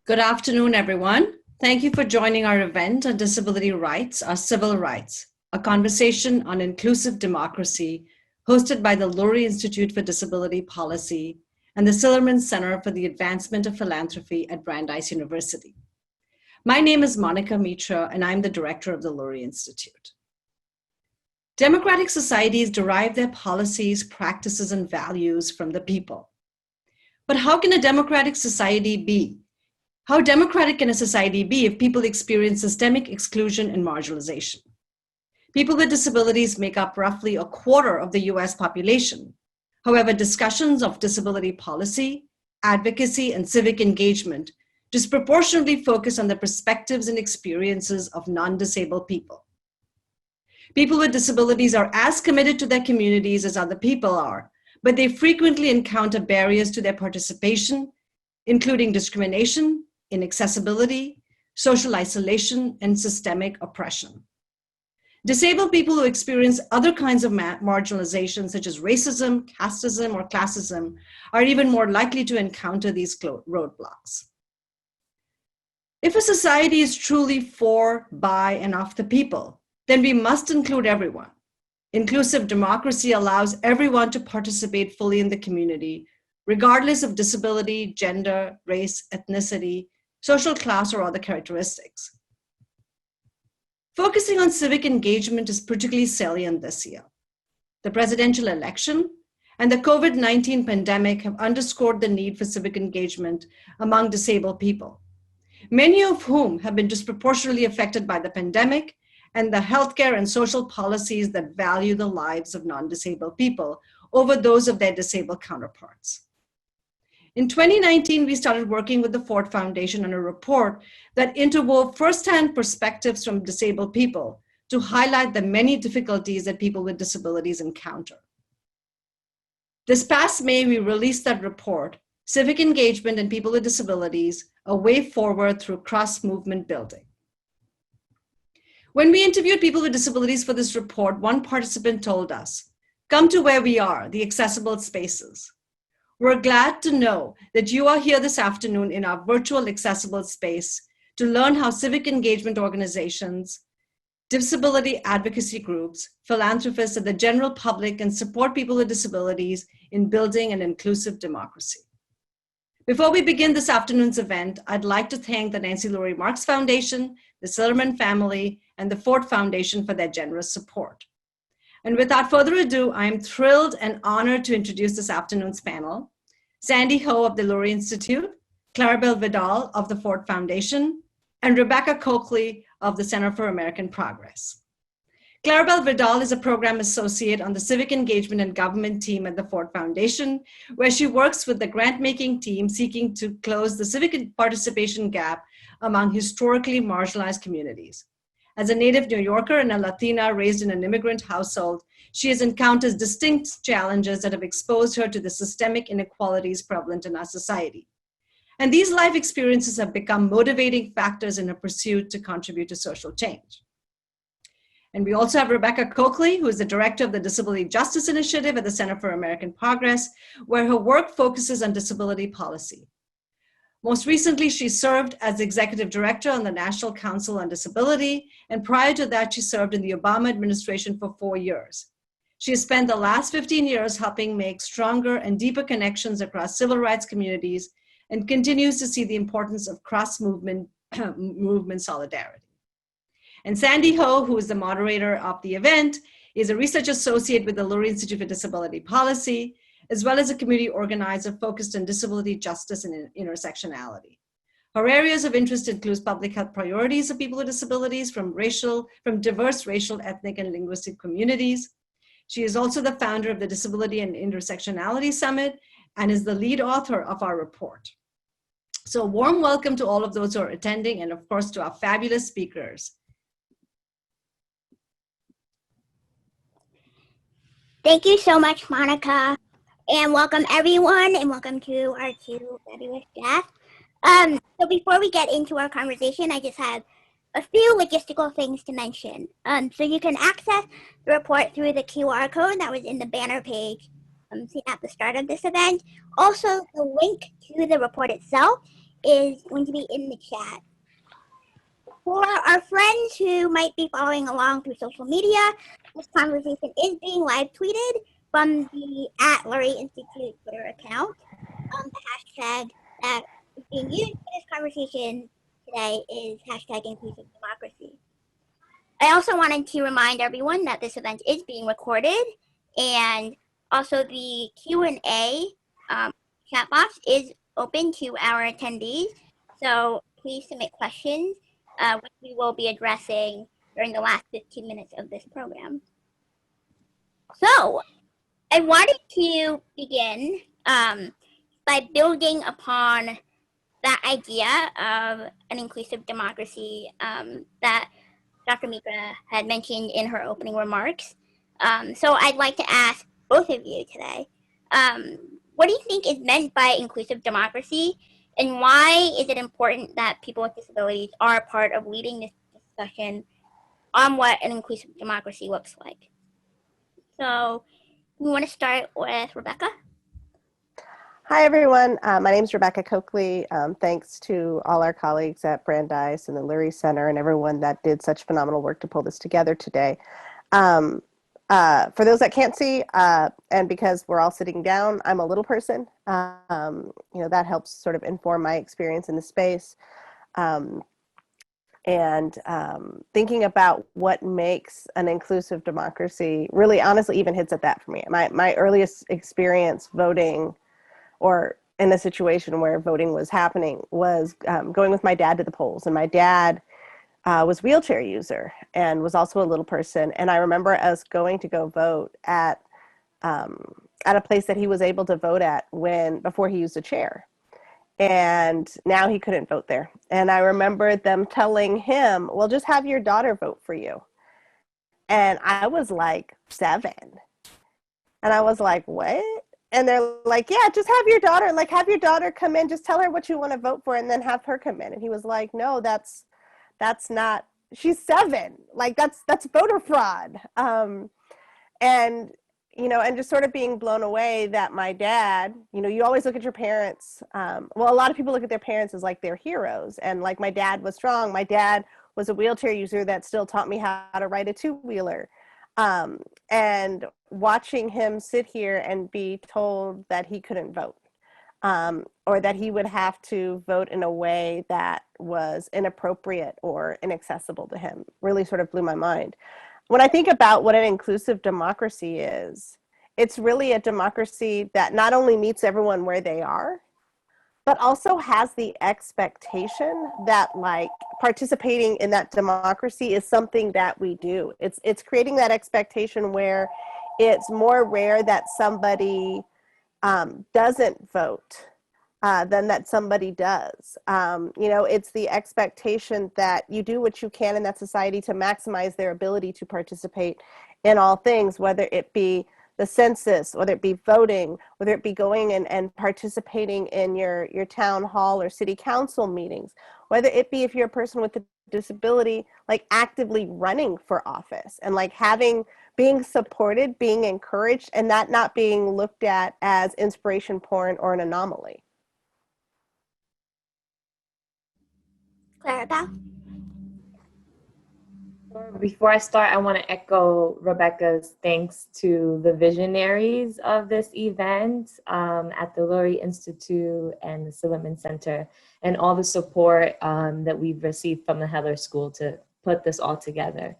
Good afternoon, everyone. Thank you for joining our event on disability rights, our civil rights, a conversation on inclusive democracy hosted by the Lurie Institute for Disability Policy and the Sillerman Center for the Advancement of Philanthropy at Brandeis University. My name is Monica Mitra, and I'm the director of the Lurie Institute. Democratic societies derive their policies, practices, and values from the people. But how can a democratic society be? How democratic can a society be if people experience systemic exclusion and marginalization? People with disabilities make up roughly a quarter of the US population. However, discussions of disability policy, advocacy, and civic engagement disproportionately focus on the perspectives and experiences of non-disabled people. People with disabilities are as committed to their communities as other people are, but they frequently encounter barriers to their participation, including discrimination, inaccessibility, social isolation, and systemic oppression. Disabled people who experience other kinds of marginalization, such as racism, casteism, or classism, are even more likely to encounter these roadblocks. If a society is truly for, by, and of the people, then we must include everyone. Inclusive democracy allows everyone to participate fully in the community, regardless of disability, gender, race, ethnicity, social class, or other characteristics. Focusing on civic engagement is particularly salient this year. The presidential election and the COVID-19 pandemic have underscored the need for civic engagement among disabled people, many of whom have been disproportionately affected by the pandemic and the healthcare and social policies that value the lives of non-disabled people over those of their disabled counterparts. In 2019, we started working with the Ford Foundation on a report that interwove firsthand perspectives from disabled people to highlight the many difficulties that people with disabilities encounter. This past May, we released that report, Civic Engagement and People with Disabilities, a Way Forward Through Cross-Movement Building. When we interviewed people with disabilities for this report, one participant told us, "Come to where we are, the accessible spaces. We're glad to know that you are here this afternoon in our virtual accessible space to learn how civic engagement organizations, disability advocacy groups, philanthropists, and the general public can support people with disabilities in building an inclusive democracy." Before we begin this afternoon's event, I'd like to thank the Nancy Lurie Marks Foundation, the Sillerman family, and the Ford Foundation for their generous support. And without further ado, I'm thrilled and honored to introduce this afternoon's panel: Sandy Ho of the Lurie Institute, Claribel Vidal of the Ford Foundation, and Rebecca Coakley of the Center for American Progress. Claribel Vidal is a program associate on the Civic Engagement and Government team at the Ford Foundation, where she works with the grant-making team seeking to close the civic participation gap among historically marginalized communities. As a native New Yorker and a Latina raised in an immigrant household, she has encountered distinct challenges that have exposed her to the systemic inequalities prevalent in our society. And these life experiences have become motivating factors in her pursuit to contribute to social change. And we also have Rebecca Coakley, who is the director of the Disability Justice Initiative at the Center for American Progress, where her work focuses on disability policy. Most recently, she served as executive director on the National Council on Disability, and prior to that, she served in the Obama administration for 4 years. She has spent the last 15 years helping make stronger and deeper connections across civil rights communities and continues to see the importance of cross-movement movement solidarity. And Sandy Ho, who is the moderator of the event, is a research associate with the Lurie Institute for Disability Policy, as well as a community organizer focused on disability justice and intersectionality. Her areas of interest include public health priorities of people with disabilities from diverse racial, ethnic, and linguistic communities. She is also the founder of the Disability and Intersectionality Summit and is the lead author of our report. So a warm welcome to all of those who are attending, and of course to our fabulous speakers. Thank you so much, Monica. And welcome everyone, and welcome to our two fabulous guests. So before we get into our conversation, I just have a few logistical things to mention. So you can access the report through the QR code that was in the banner page seen at the start of this event. Also, the link to the report itself is going to be in the chat. For our friends who might be following along through social media, this conversation is being live tweeted from the @Lurie Institute Twitter account. The hashtag that is being used for this conversation today is hashtag inclusive democracy. I also wanted to remind everyone that this event is being recorded, and also the Q&A chat box is open to our attendees. So please submit questions, which we will be addressing during the last 15 minutes of this program. So I wanted to begin by building upon that idea of an inclusive democracy that Dr. Mika had mentioned in her opening remarks. So I'd like to ask both of you today, what do you think is meant by inclusive democracy, and why is it important that people with disabilities are a part of leading this discussion on what an inclusive democracy looks like? So we want to start with Rebecca. Hi, everyone. My name is Rebecca Coakley. Thanks to all our colleagues at Brandeis and the Lurie Center and everyone that did such phenomenal work to pull this together today. For those that can't see, and because we're all sitting down, I'm a little person. That helps sort of inform my experience in the space. Thinking about what makes an inclusive democracy really honestly even hits at that for me. My earliest experience voting or in a situation where voting was happening was going with my dad to the polls. And my dad was a wheelchair user and was also a little person. And I remember us going to go vote at a place that he was able to vote at before he used a chair. And now he couldn't vote there. And I remember them telling him, well, just have your daughter vote for you. And I was like 7. And I was like, what? And they're like, yeah, just have your daughter come in, just tell her what you want to vote for and then have her come in. And he was like, no, that's not, she's 7. Like that's voter fraud. And just sort of being blown away that my dad, you always look at your parents. Well, a lot of people look at their parents as like their heroes. And like my dad was strong. My dad was a wheelchair user that still taught me how to ride a 2-wheeler. And watching him sit here and be told that he couldn't vote, or that he would have to vote in a way that was inappropriate or inaccessible to him really sort of blew my mind. When I think about what an inclusive democracy is, it's really a democracy that not only meets everyone where they are, but also has the expectation that like participating in that democracy is something that we do. It's creating that expectation where it's more rare that somebody doesn't vote than that somebody does. It's the expectation that you do what you can in that society to maximize their ability to participate in all things, whether it be the census, whether it be voting, whether it be going and participating in your town hall or city council meetings, whether it be if you're a person with a disability, like actively running for office and like being supported, being encouraged, and that not being looked at as inspiration porn or an anomaly. Clarabelle? Before I start, I want to echo Rebecca's thanks to the visionaries of this event at the Lurie Institute and the Silliman Center, and all the support that we've received from the Heller School to put this all together.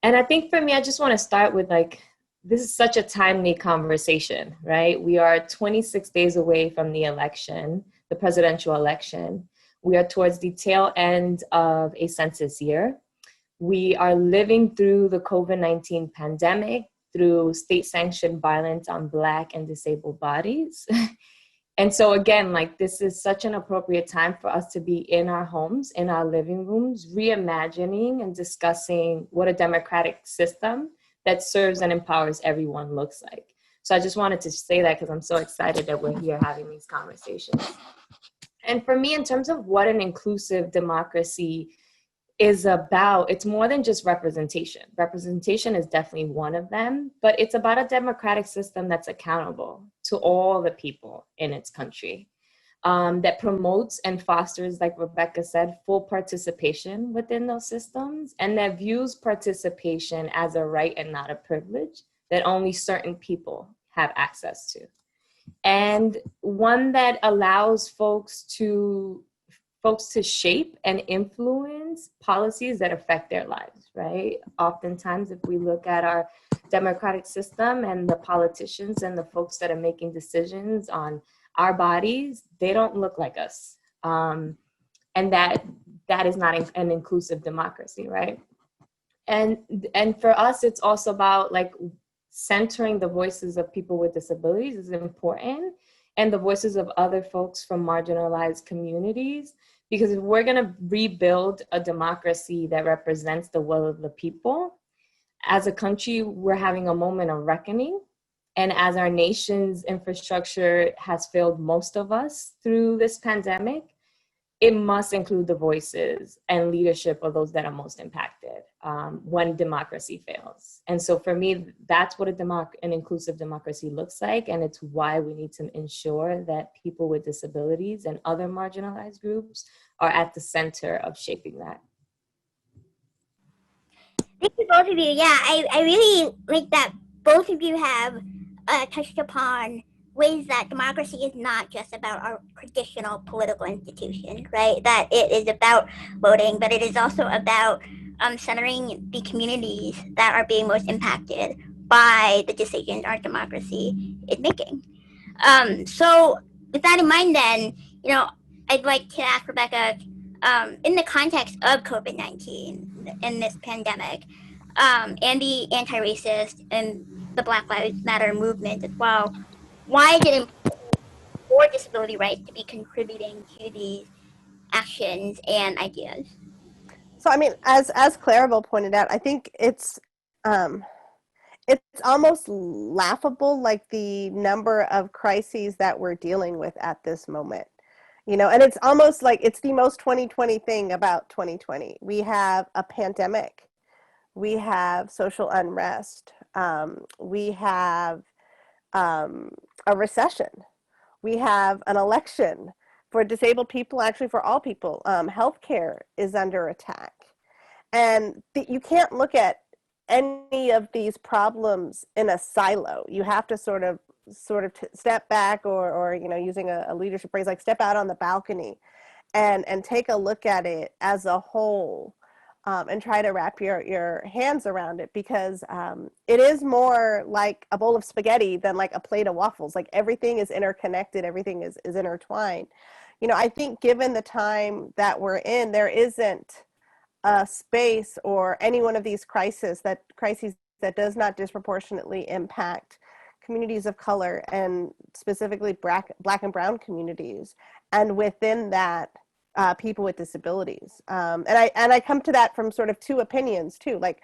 And I think for me, I just want to start with this is such a timely conversation, right? We are 26 days away from the election, the presidential election. We are towards the tail end of a census year. We are living through the COVID-19 pandemic, through state-sanctioned violence on Black and disabled bodies. And so again, this is such an appropriate time for us to be in our homes, in our living rooms, reimagining and discussing what a democratic system that serves and empowers everyone looks like. So I just wanted to say that because I'm so excited that we're here having these conversations. And for me, in terms of what an inclusive democracy is about, it's more than just representation. Representation is definitely one of them, but it's about a democratic system that's accountable to all the people in its country. that promotes and fosters, like Rebecca said, full participation within those systems, and that views participation as a right and not a privilege that only certain people have access to. And one that allows folks to shape and influence policies that affect their lives, right? Oftentimes, if we look at our democratic system and the politicians and the folks that are making decisions on our bodies, they don't look like us. And that is not an inclusive democracy, right? And for us, it's also about like centering the voices of people with disabilities is important, and the voices of other folks from marginalized communities, because if we're going to rebuild a democracy that represents the will of the people, as a country, we're having a moment of reckoning. And as our nation's infrastructure has failed most of us through this pandemic, it must include the voices and leadership of those that are most impacted when democracy fails. And so for me, that's what an inclusive democracy looks like. And it's why we need to ensure that people with disabilities and other marginalized groups are at the center of shaping that. Thank you, both of you. Yeah, I really like that both of you have touched upon ways that democracy is not just about our traditional political institution, right? That it is about voting, but it is also about centering the communities that are being most impacted by the decisions our democracy is making. So with that in mind, then, I'd like to ask Rebecca, in the context of COVID-19 in this pandemic, and the anti-racist and the Black Lives Matter movement as well, why is it important for disability rights to be contributing to these actions and ideas? So, I mean, as Clarabelle pointed out, I think it's almost laughable, like the number of crises that we're dealing with at this moment. And it's almost like it's the most 2020 thing about 2020. We have a pandemic, we have social unrest, we have a recession, we have an election. For disabled people, actually for all people, healthcare is under attack. And you can't look at any of these problems in a silo. You have to sort of step back, or using a leadership phrase, like step out on the balcony and take a look at it as a whole, and try to wrap your hands around it, because it is more like a bowl of spaghetti than like a plate of waffles. Like everything is interconnected, everything is intertwined. I think given the time that we're in, there isn't a space or any one of these crises that does not disproportionately impact communities of color, and specifically Black and Brown communities, and within that, people with disabilities. And I come to that from sort of two opinions too. Like,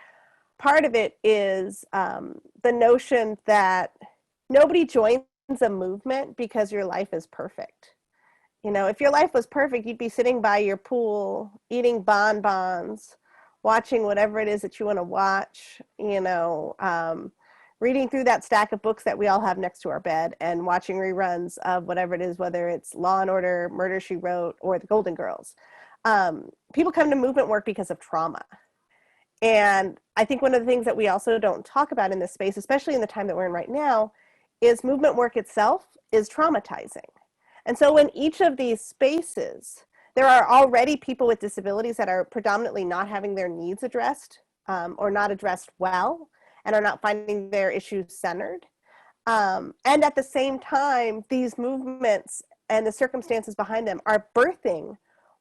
part of it is the notion that nobody joins a movement because your life is perfect. If your life was perfect, you'd be sitting by your pool, eating bonbons, watching whatever it is that you want to watch, reading through that stack of books that we all have next to our bed, and watching reruns of whatever it is, whether it's Law and Order, Murder, She Wrote, or The Golden Girls. People come to movement work because of trauma. And I think one of the things that we also don't talk about in this space, especially in the time that we're in right now, is movement work itself is traumatizing. And so in each of these spaces, there are already people with disabilities that are predominantly not having their needs addressed, or not addressed well, and are not finding their issues centered. And at the same time, these movements and the circumstances behind them are birthing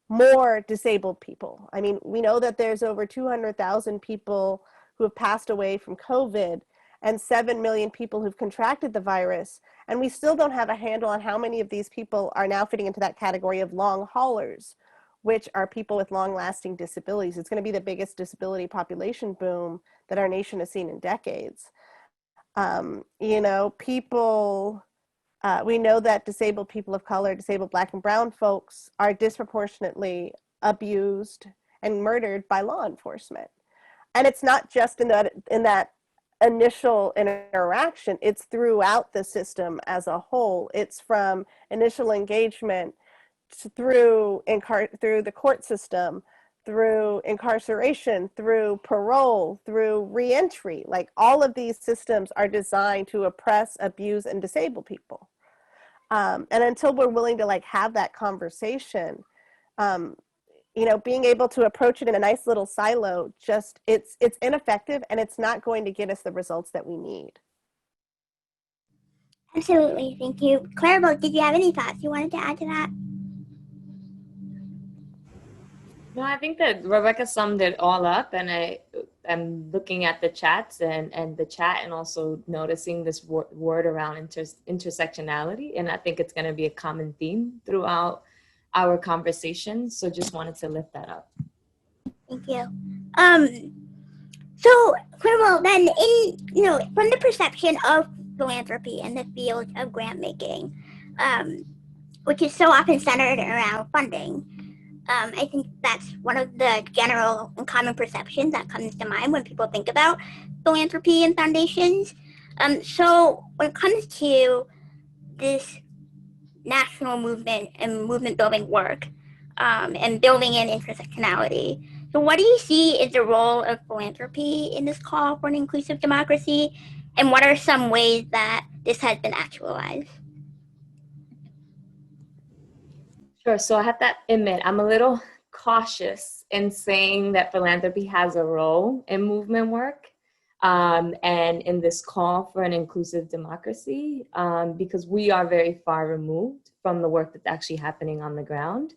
more disabled people. I mean, we know that there's over 200,000 people who have passed away from COVID, and 7 million people who've contracted the virus. And we still don't have a handle on how many of these people are now fitting into that category of long haulers, which are people with long-lasting disabilities. It's going to be the biggest disability population boom that our nation has seen in decades. People, we know that disabled people of color, disabled Black and Brown folks, are disproportionately abused and murdered by law enforcement. And it's not just in that initial interaction, it's throughout the system as a whole. It's from initial engagement through the court system, through incarceration, through parole, through reentry. Like, all of these systems are designed to oppress, abuse, and disable people. And until we're willing to like have that conversation, you know, being able to approach it in a nice little silo, just it's ineffective, and it's not going to get us the results that we need. Absolutely, thank you. Clarabelle, did you have any thoughts you wanted to add to that? No, I think that Rebecca summed it all up, and I'm looking at the chats and the chat, and also noticing this word around intersectionality, and I think it's going to be a common theme throughout our conversation. So just wanted to lift that up. Thank you. So, Clarabelle, then, from the perception of philanthropy and the field of grant making, which is so often centered around funding, I think that's one of the general and common perceptions that comes to mind when people think about philanthropy and foundations. So when it comes to this national movement and movement building work, and building in intersectionality, so what do you see is the role of philanthropy in this call for an inclusive democracy, and what are some ways that this has been actualized? Sure. So I have to admit, I'm a little cautious in saying that philanthropy has a role in movement work, and in this call for an inclusive democracy, because we are very far removed from the work that's actually happening on the ground.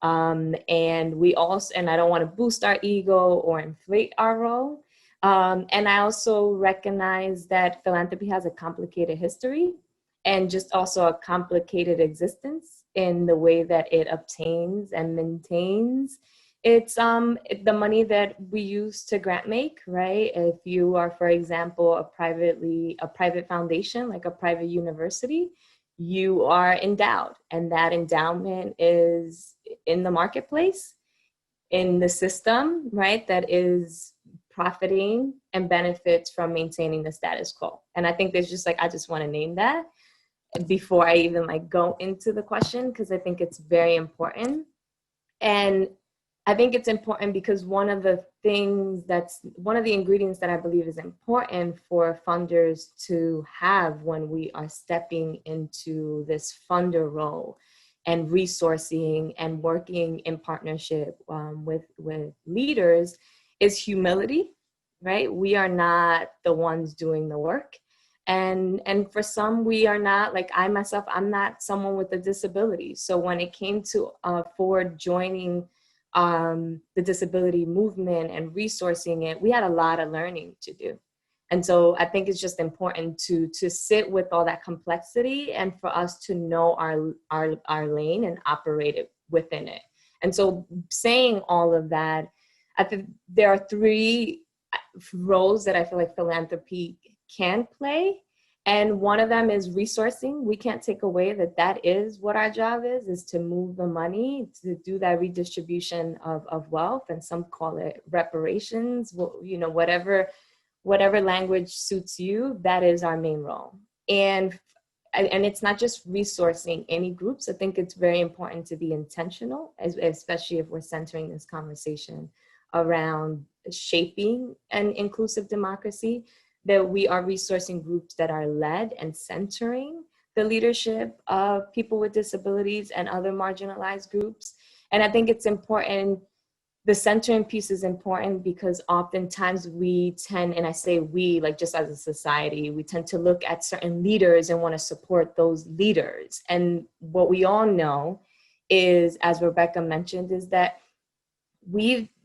And we also, and I don't want to boost our ego or inflate our role. And I also recognize that philanthropy has a complicated history and just also a complicated existence in the way that it obtains and maintains it's the money that we use to grant make, right? If you are, for example, a private foundation, like a private university, you are endowed, and that endowment is in the marketplace, in the system, right? That is profiting and benefits from maintaining the status quo. And I think there's just I just want to name that before I even go into the question, because I think it's very important. And I think it's important because one of the ingredients that I believe is important for funders to have when we are stepping into this funder role and resourcing and working in partnership with leaders is humility, right? We are not the ones doing the work. And for some, we are not, I myself, I'm not someone with a disability. So when it came to Ford joining the disability movement and resourcing it, we had a lot of learning to do. And so I think it's just important to sit with all that complexity and for us to know our lane and operate it within it. And so saying all of that, I think there are three roles that I feel like philanthropy can play. And one of them is resourcing. We can't take away that is what our job is to move the money, to do that redistribution of wealth. And some call it reparations, whatever language suits you, that is our main role. And it's not just resourcing any groups. I think it's very important to be intentional, especially if we're centering this conversation around shaping an inclusive democracy, that we are resourcing groups that are led and centering the leadership of people with disabilities and other marginalized groups. And I think it's important, the centering piece is important because oftentimes we tend, and I say we, just as a society, we tend to look at certain leaders and want to support those leaders. And what we all know is, as Rebecca mentioned, is that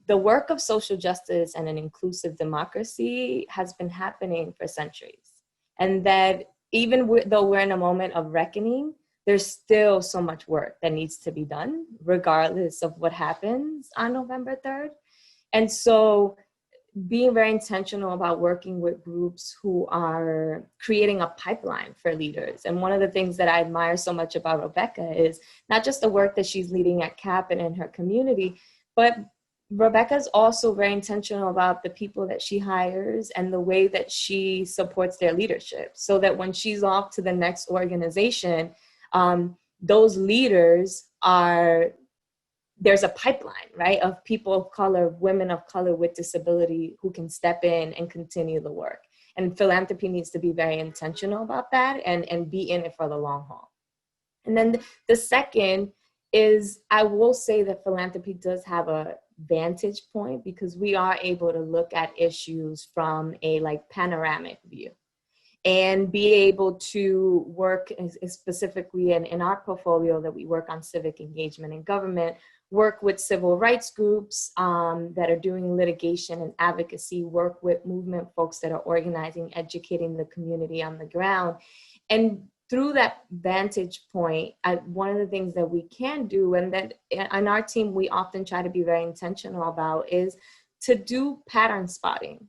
the work of social justice and an inclusive democracy has been happening for centuries. And that even though we're in a moment of reckoning, there's still so much work that needs to be done, regardless of what happens on November 3rd. And so being very intentional about working with groups who are creating a pipeline for leaders. And one of the things that I admire so much about Rebecca is not just the work that she's leading at CAP and in her community, but Rebecca's also very intentional about the people that she hires and the way that she supports their leadership, so that when she's off to the next organization, those leaders there's a pipeline, right, of people of color, women of color with disability who can step in and continue the work. And philanthropy needs to be very intentional about that and be in it for the long haul. And then the second is, I will say that philanthropy does have a vantage point because we are able to look at issues from a like panoramic view and be able to work specifically in our portfolio that we work on civic engagement in government, work with civil rights groups that are doing litigation and advocacy, work with movement folks that are organizing, educating the community on the ground. And through that vantage point, one of the things that we can do, and that on our team we often try to be very intentional about, is to do pattern spotting.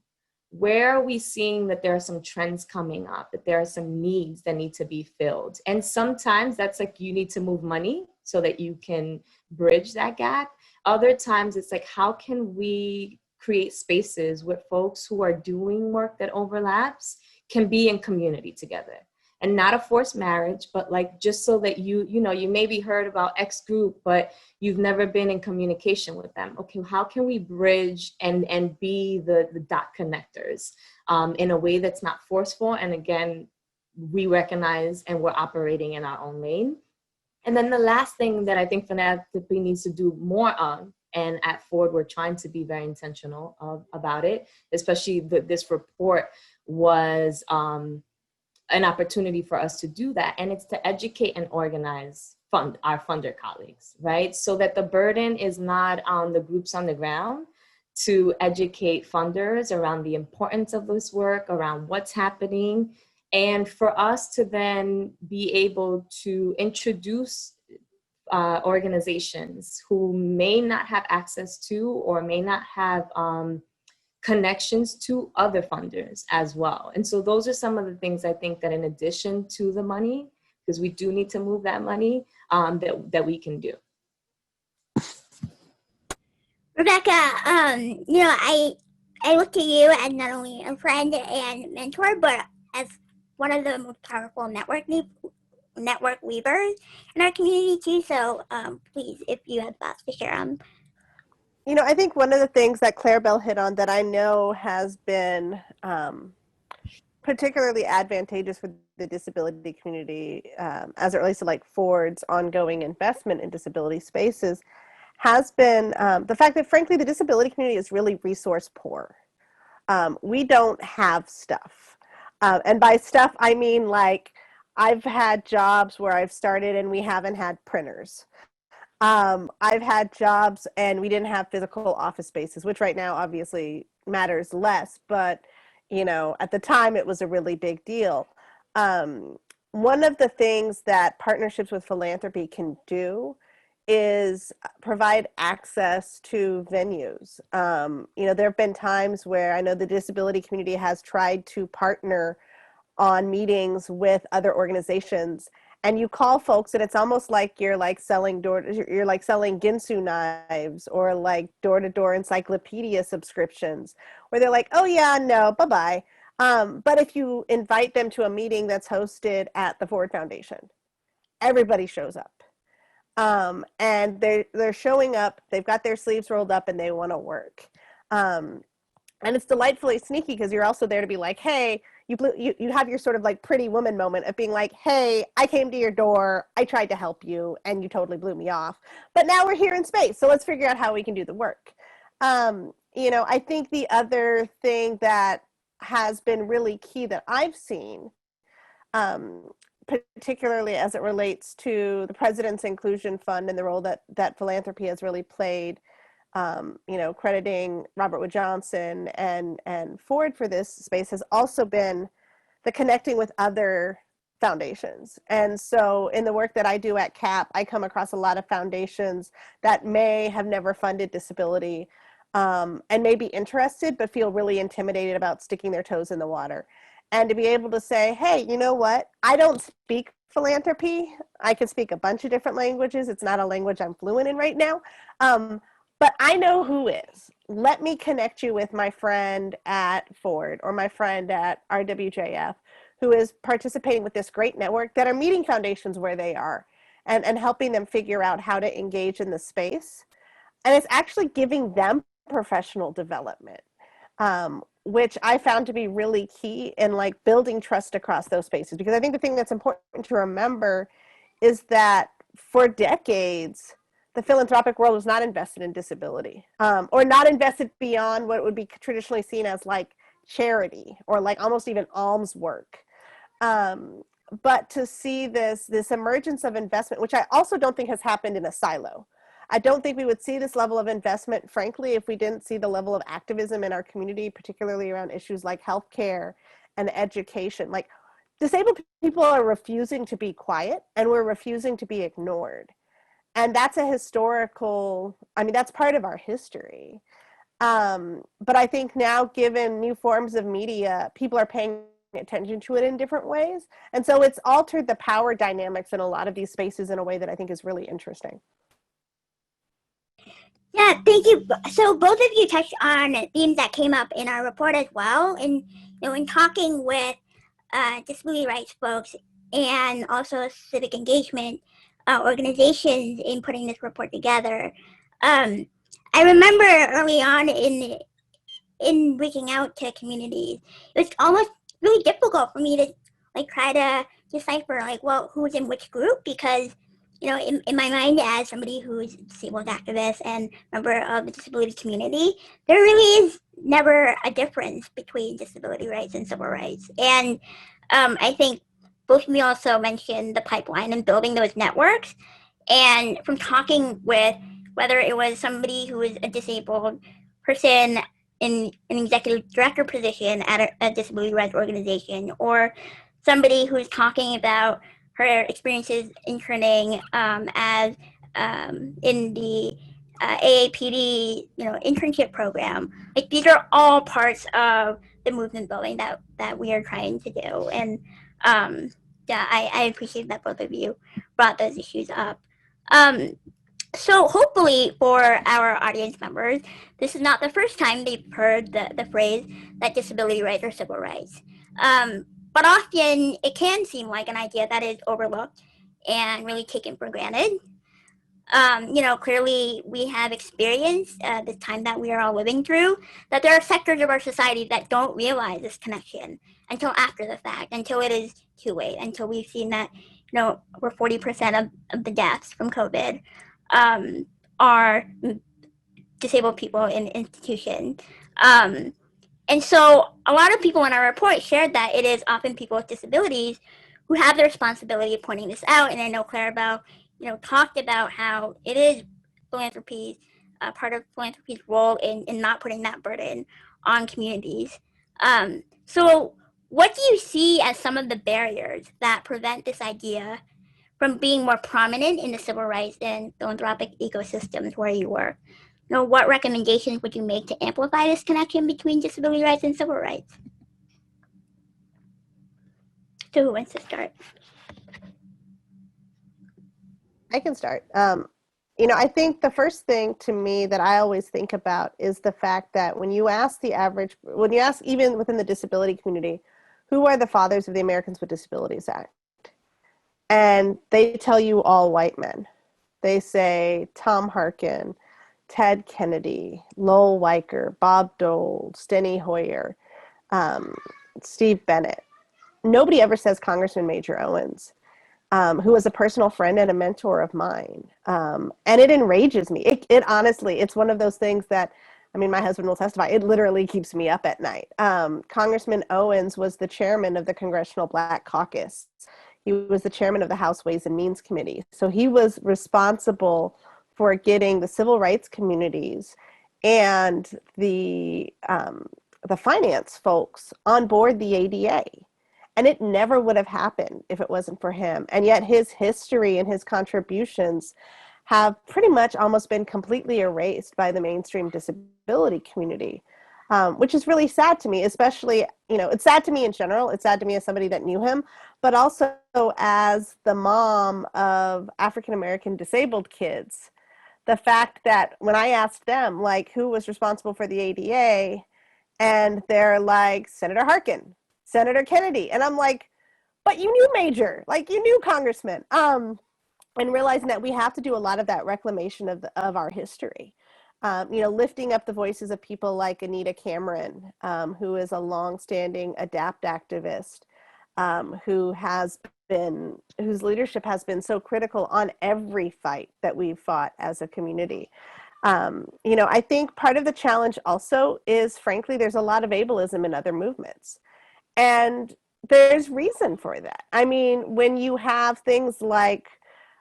Where are we seeing that there are some trends coming up, that there are some needs that need to be filled? And sometimes that's like you need to move money so that you can bridge that gap. Other times it's like, how can we create spaces where folks who are doing work that overlaps can be in community together? And not a forced marriage, but like just so that you maybe heard about X group, but you've never been in communication with them. Okay, how can we bridge and be the dot connectors in a way that's not forceful? And again, we recognize and we're operating in our own lane. And then the last thing that I think philanthropy needs to do more of, and at Ford, we're trying to be very intentional about it, especially this report was an opportunity for us to do that. And it's to educate and organize our funder colleagues, right? So that the burden is not on the groups on the ground to educate funders around the importance of this work, around what's happening, and for us to then be able to introduce organizations who may not have access to or may not have connections to other funders as well. And so those are some of the things I think that in addition to the money, because we do need to move that money, that we can do. Rebecca, I look to you as not only a friend and mentor, but as one of the most powerful network weavers in our community too. So please, if you have thoughts to share on. I think one of the things that Claire Bell hit on that I know has been particularly advantageous for the disability community as it relates to like Ford's ongoing investment in disability spaces has been the fact that frankly the disability community is really resource poor. We don't have stuff. And by stuff, I mean like I've had jobs where I've started and we haven't had printers. I've had jobs and we didn't have physical office spaces, which right now obviously matters less, but at the time it was a really big deal. One of the things that partnerships with philanthropy can do is provide access to venues. There have been times where I know the disability community has tried to partner on meetings with other organizations, and you call folks and it's almost like you're like selling Ginsu knives or like door-to-door encyclopedia subscriptions where they're like, oh yeah, no, bye-bye. But if you invite them to a meeting that's hosted at the Ford Foundation, everybody shows up. And they're showing up, they've got their sleeves rolled up and they want to work. And it's delightfully sneaky because you're also there to be like, hey, you have your sort of like pretty woman moment of being like, hey, I came to your door, I tried to help you, and you totally blew me off. But now we're here in space, so let's figure out how we can do the work. I think the other thing that has been really key that I've seen, particularly as it relates to the President's Inclusion Fund and the role that philanthropy has really played, crediting Robert Wood Johnson and Ford for this space, has also been the connecting with other foundations. And so in the work that I do at CAP, I come across a lot of foundations that may have never funded disability and may be interested, but feel really intimidated about sticking their toes in the water. And to be able to say, hey, you know what? I don't speak philanthropy. I can speak a bunch of different languages. It's not a language I'm fluent in right now. But I know who is. Let me connect you with my friend at Ford or my friend at RWJF who is participating with this great network that are meeting foundations where they are. and helping them figure out how to engage in the space. And it's actually giving them professional development, which I found to be really key in like building trust across those spaces. Because I think the thing that's important to remember is that for decades, the philanthropic world was not invested in disability, or not invested beyond what would be traditionally seen as like charity or like almost even alms work. But to see this emergence of investment, which I also don't think has happened in a silo. I don't think we would see this level of investment, frankly, if we didn't see the level of activism in our community, particularly around issues like healthcare and education. Like, disabled people are refusing to be quiet, and we're refusing to be ignored. And that's a historical, I mean, that's part of our history. But I think now, given new forms of media, people are paying attention to it in different ways. And so it's altered the power dynamics in a lot of these spaces in a way that I think is really interesting. Yeah, thank you. So both of you touched on themes that came up in our report as well. And in talking with disability rights folks and also civic engagement organizations in putting this report together, I remember early on in reaching out to communities, it was almost really difficult for me to like try to decipher like, well, who's in which group, because in my mind, as somebody who's a disabled activist and member of the disability community, there really is never a difference between disability rights and civil rights. And I think both of you also mentioned the pipeline and building those networks. And from talking with whether it was somebody who was a disabled person in an executive director position at a disability rights organization, or somebody who's talking about her experiences interning as in the AAPD internship program. Like, these are all parts of the movement building that we are trying to do. And yeah, I appreciate that both of you brought those issues up. So hopefully for our audience members, this is not the first time they've heard the phrase that disability rights are civil rights. But often it can seem like an idea that is overlooked and really taken for granted. Clearly we have experienced this time that we are all living through, that there are sectors of our society that don't realize this connection until after the fact, until it is too late, until we've seen that, over 40% of the deaths from COVID are disabled people in institutions. And so a lot of people in our report shared that it is often people with disabilities who have the responsibility of pointing this out. And I know Clarabelle, talked about how it is philanthropy, part of philanthropy's role in not putting that burden on communities. So what do you see as some of the barriers that prevent this idea from being more prominent in the civil rights and philanthropic ecosystems where you work? What recommendations would you make to amplify this connection between disability rights and civil rights? So who wants to start? I can start. I think the first thing to me that I always think about is the fact that when you ask even within the disability community, who are the fathers of the Americans with Disabilities Act? And they tell you all white men. They say Tom Harkin, Ted Kennedy, Lowell Weicker, Bob Dole, Steny Hoyer, Steve Bennett. Nobody ever says Congressman Major Owens, who was a personal friend and a mentor of mine. And it enrages me. It honestly, it's one of those things that, my husband will testify, it literally keeps me up at night. Congressman Owens was the chairman of the Congressional Black Caucus. He was the chairman of the House Ways and Means Committee. So he was responsible for getting the civil rights communities and the finance folks on board the ADA. And it never would have happened if it wasn't for him. And yet his history and his contributions have pretty much almost been completely erased by the mainstream disability community, which is really sad to me, especially, it's sad to me in general. It's sad to me as somebody that knew him, but also as the mom of African-American disabled kids. The fact that when I asked them, like, who was responsible for the ADA, and they're like, Senator Harkin, Senator Kennedy. And I'm like, but you knew Major, like, you knew Congressman. and realizing that we have to do a lot of that reclamation of our history. Lifting up the voices of people like Anita Cameron, who is a longstanding ADAPT activist, whose leadership has been so critical on every fight that we've fought as a community. I think part of the challenge also is, frankly, there's a lot of ableism in other movements. And there's reason for that. I mean, when you have things like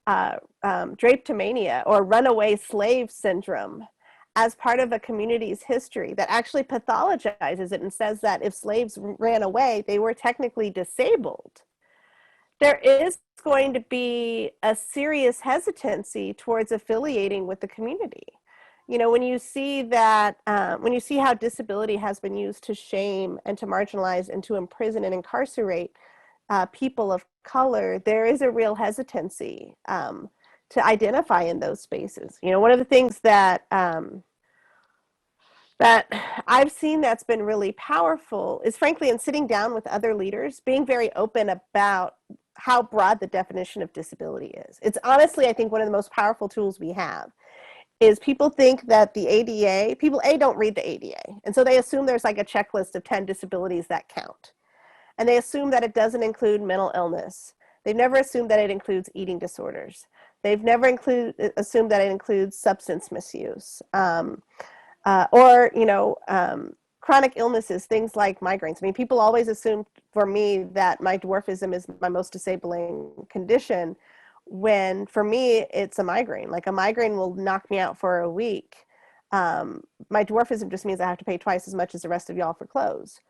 drapetomania or runaway slave syndrome as part of a community's history that actually pathologizes it and says that if slaves ran away, they were technically disabled, there is going to be a serious hesitancy towards affiliating with the community. When you see that, when you see how disability has been used to shame and to marginalize and to imprison and incarcerate people of color, there is a real hesitancy to identify in those spaces. One of the things that that I've seen that's been really powerful is, frankly, in sitting down with other leaders, being very open about how broad the definition of disability is. It's honestly, I think, one of the most powerful tools we have. Is people think that the ADA, people don't read the ADA. And so they assume there's like a checklist of 10 disabilities that count. And they assume that it doesn't include mental illness. They've never assumed that it includes eating disorders. They've never assumed that it includes substance misuse. Chronic illnesses, things like migraines. I mean, people always assume for me that my dwarfism is my most disabling condition, when for me, it's a migraine. Like a migraine will knock me out for a week. My dwarfism just means I have to pay twice as much as the rest of y'all for clothes.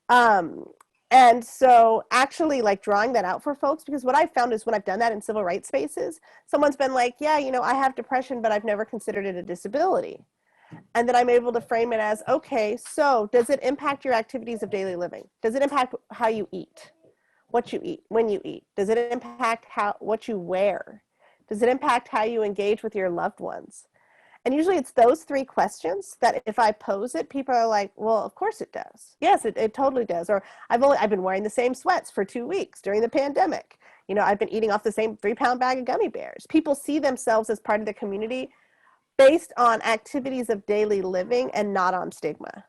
And so actually like drawing that out for folks, because what I've found is when I've done that in civil rights spaces, someone's been like, yeah, I have depression, but I've never considered it a disability. And then I'm able to frame it as, okay, so does it impact your activities of daily living? Does it impact how you eat? What you eat, when you eat? Does it impact what you wear? Does it impact how you engage with your loved ones? And usually it's those three questions that if I pose it, people are like, well, of course it does. Yes, it totally does. Or I've been wearing the same sweats for 2 weeks during the pandemic. I've been eating off the same 3-pound bag of gummy bears. People see themselves as part of the community based on activities of daily living and not on stigma.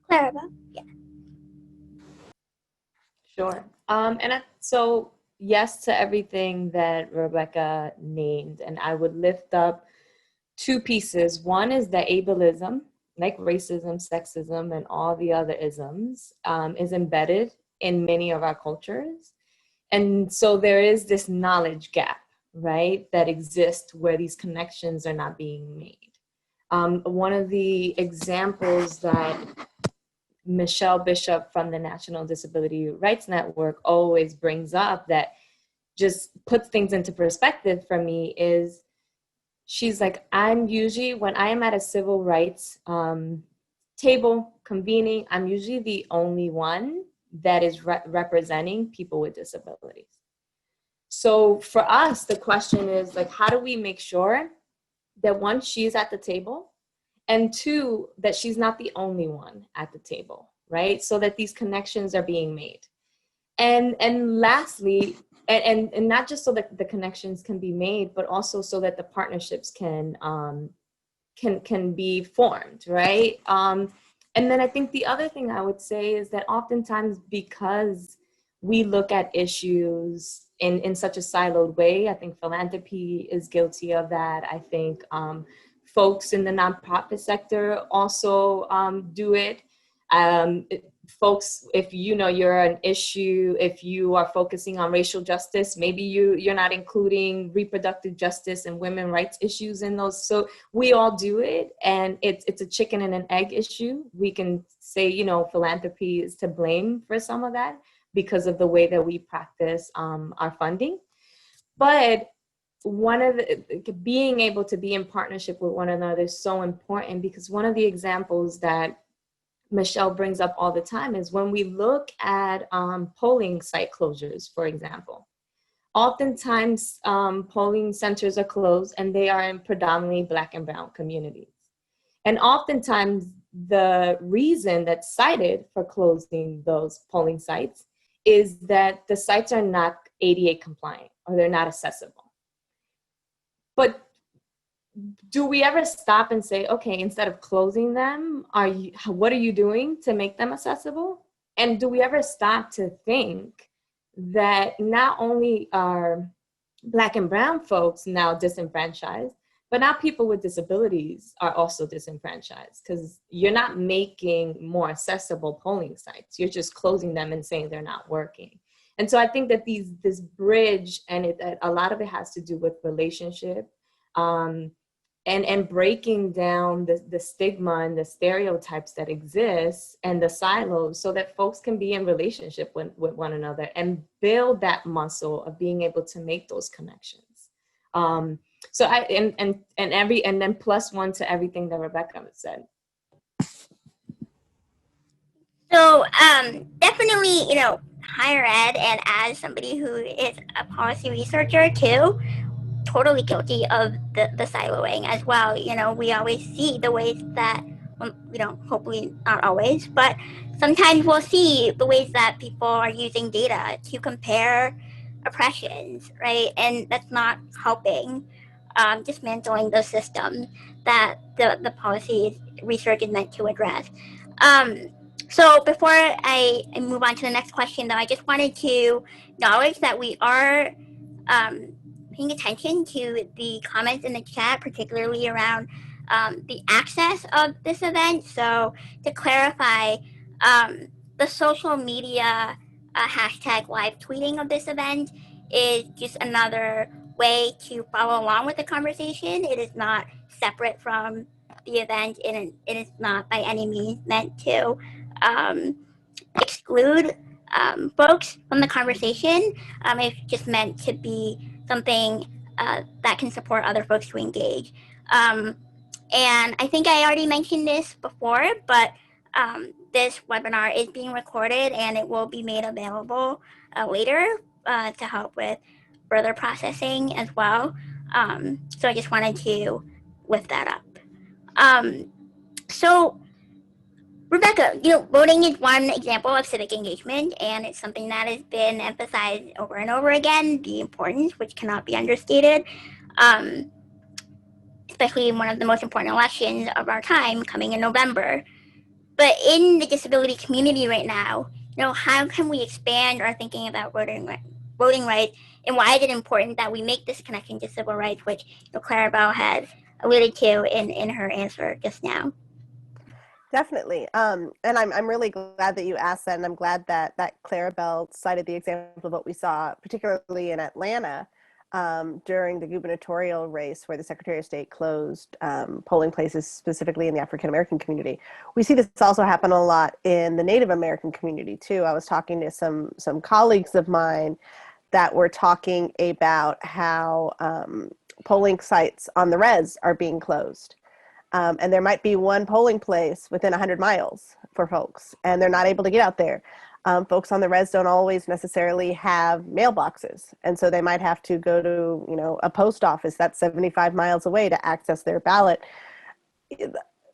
Clarabelle? Yeah. Sure. So yes to everything that Rebecca named, and I would lift up two pieces. One is that ableism, like racism, sexism, and all the other isms, is embedded in many of our cultures. And so there is this knowledge gap, right, that exists where these connections are not being made. One of the examples that Michelle Bishop from the National Disability Rights Network always brings up that just puts things into perspective for me is, she's like, I'm usually, when I am at a civil rights table convening, I'm usually the only one that is representing people with disabilities. So for us, the question is like, how do we make sure that one, she's at the table, and two, that she's not the only one at the table, right? So that these connections are being made. And lastly, and not just so that the connections can be made, but also so that the partnerships can be formed, right? And then I think the other thing I would say is that oftentimes, because we look at issues in such a siloed way, I think philanthropy is guilty of that. I think folks in the nonprofit sector also do it. Folks, if you're an issue, if you are focusing on racial justice, maybe you're not including reproductive justice and women's rights issues in those. So we all do it, and it's a chicken and an egg issue. We can say, philanthropy is to blame for some of that because of the way that we practice our funding. But one of being able to be in partnership with one another is so important, because one of the examples that Michelle brings up all the time is when we look at polling site closures, for example. Oftentimes, polling centers are closed and they are in predominantly Black and Brown communities. And oftentimes, the reason that's cited for closing those polling sites is that the sites are not ADA compliant or they're not accessible. But do we ever stop and say, okay, instead of closing them, what are you doing to make them accessible? And do we ever stop to think that not only are Black and brown folks now disenfranchised, but now people with disabilities are also disenfranchised because you're not making more accessible polling sites. You're just closing them and saying they're not working. And so I think that this bridge, and a lot of it has to do with relationship, and breaking down the stigma and the stereotypes that exist and the silos so that folks can be in relationship with one another and build that muscle of being able to make those connections. So and then plus one to everything that Rebecca said. So definitely, higher ed, and as somebody who is a policy researcher too, totally guilty of the siloing as well. We always see the ways that, hopefully not always, but sometimes we'll see the ways that people are using data to compare oppressions, right? And that's not helping dismantling the system that the policy research is meant to address. So before I move on to the next question, though, I just wanted to acknowledge that we are paying attention to the comments in the chat, particularly around the access of this event. So to clarify, the social media hashtag live tweeting of this event is just another way to follow along with the conversation. It is not separate from the event, and it is not by any means meant to exclude folks from the conversation. It's just meant to be something that can support other folks to engage. And I think I already mentioned this before, but this webinar is being recorded and it will be made available later to help with further processing as well. So I just wanted to lift that up. So Rebecca, voting is one example of civic engagement, and it's something that has been emphasized over and over again, the importance, which cannot be understated, especially in one of the most important elections of our time coming in November. But in the disability community right now, how can we expand our thinking about voting rights, and why is it important that we make this connection to civil rights, which Clarabelle had alluded to in her answer just now? Definitely. And I'm really glad that you asked that. And I'm glad that Clarabelle cited the example of what we saw, particularly in Atlanta during the gubernatorial race where the Secretary of State closed polling places specifically in the African-American community. We see this also happen a lot in the Native American community too. I was talking to some colleagues of mine that were talking about how polling sites on the res are being closed. And there might be one polling place within 100 miles for folks, and they're not able to get out there. Folks on the res don't always necessarily have mailboxes, and so they might have to go to, a post office that's 75 miles away to access their ballot.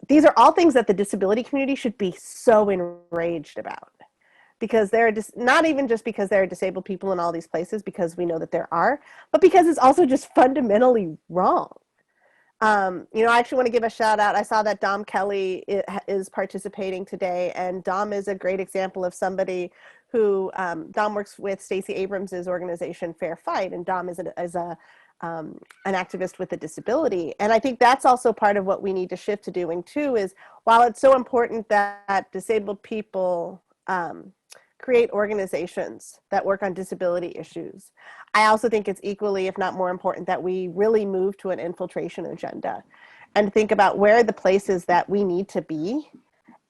These are all things that the disability community should be so enraged about, because they're not even just because there are disabled people in all these places, because we know that there are, but because it's also just fundamentally wrong. I actually want to give a shout out. I saw that Dom Kelly is participating today, and Dom is a great example of somebody who, Dom works with Stacey Abrams' organization Fair Fight, and Dom is an activist with a disability. And I think that's also part of what we need to shift to doing too, is while it's so important that disabled people create organizations that work on disability issues, I also think it's equally, if not more important, that we really move to an infiltration agenda and think about where are the places that we need to be,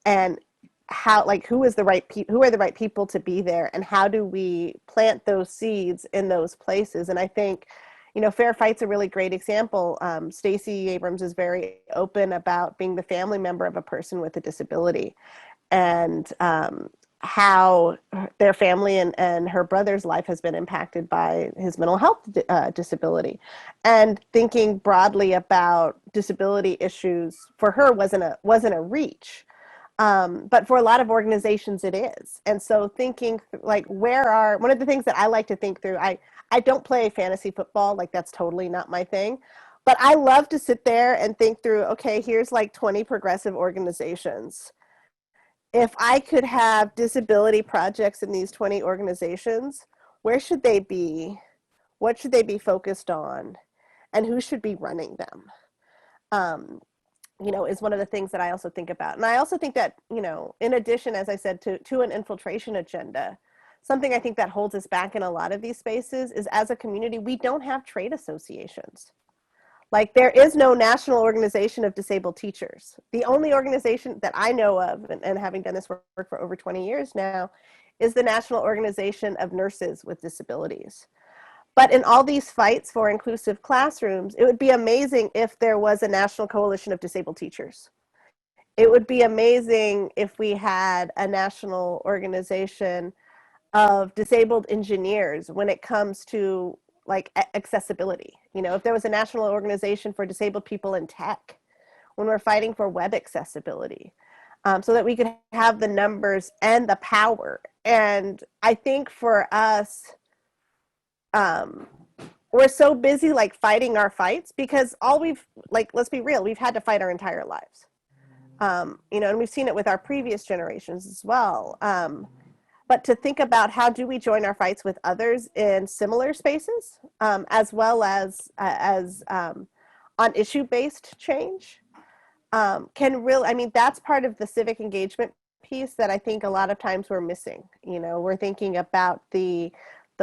and how, who are the right people to be there, and how do we plant those seeds in those places. And I think, Fair Fight's a really great example. Stacey Abrams is very open about being the family member of a person with a disability, and how their family and her brother's life has been impacted by his mental health disability. And thinking broadly about disability issues for her wasn't a reach. But for a lot of organizations, it is. And so thinking like, one of the things that I like to think through, I don't play fantasy football, like that's totally not my thing. But I love to sit there and think through, okay, here's like 20 progressive organizations. If I could have disability projects in these 20 organizations, where should they be? What should they be focused on? And who should be running them? Is one of the things that I also think about. And I also think that, in addition, as I said, to an infiltration agenda, something I think that holds us back in a lot of these spaces is, as a community, we don't have trade associations. Like, there is no national organization of disabled teachers. The only organization that I know of, and having done this work for over 20 years now, is the National Organization of Nurses with Disabilities. But in all these fights for inclusive classrooms, it would be amazing if there was a national coalition of disabled teachers. It would be amazing if we had a national organization of disabled engineers when it comes to like accessibility. If there was a national organization for disabled people in tech, when we're fighting for web accessibility, so that we could have the numbers and the power. And I think for us, we're so busy like fighting our fights because let's be real, we've had to fight our entire lives. And we've seen it with our previous generations as well. But to think about how do we join our fights with others in similar spaces, as well as on issue-based change, that's part of the civic engagement piece that I think a lot of times we're missing. We're thinking about the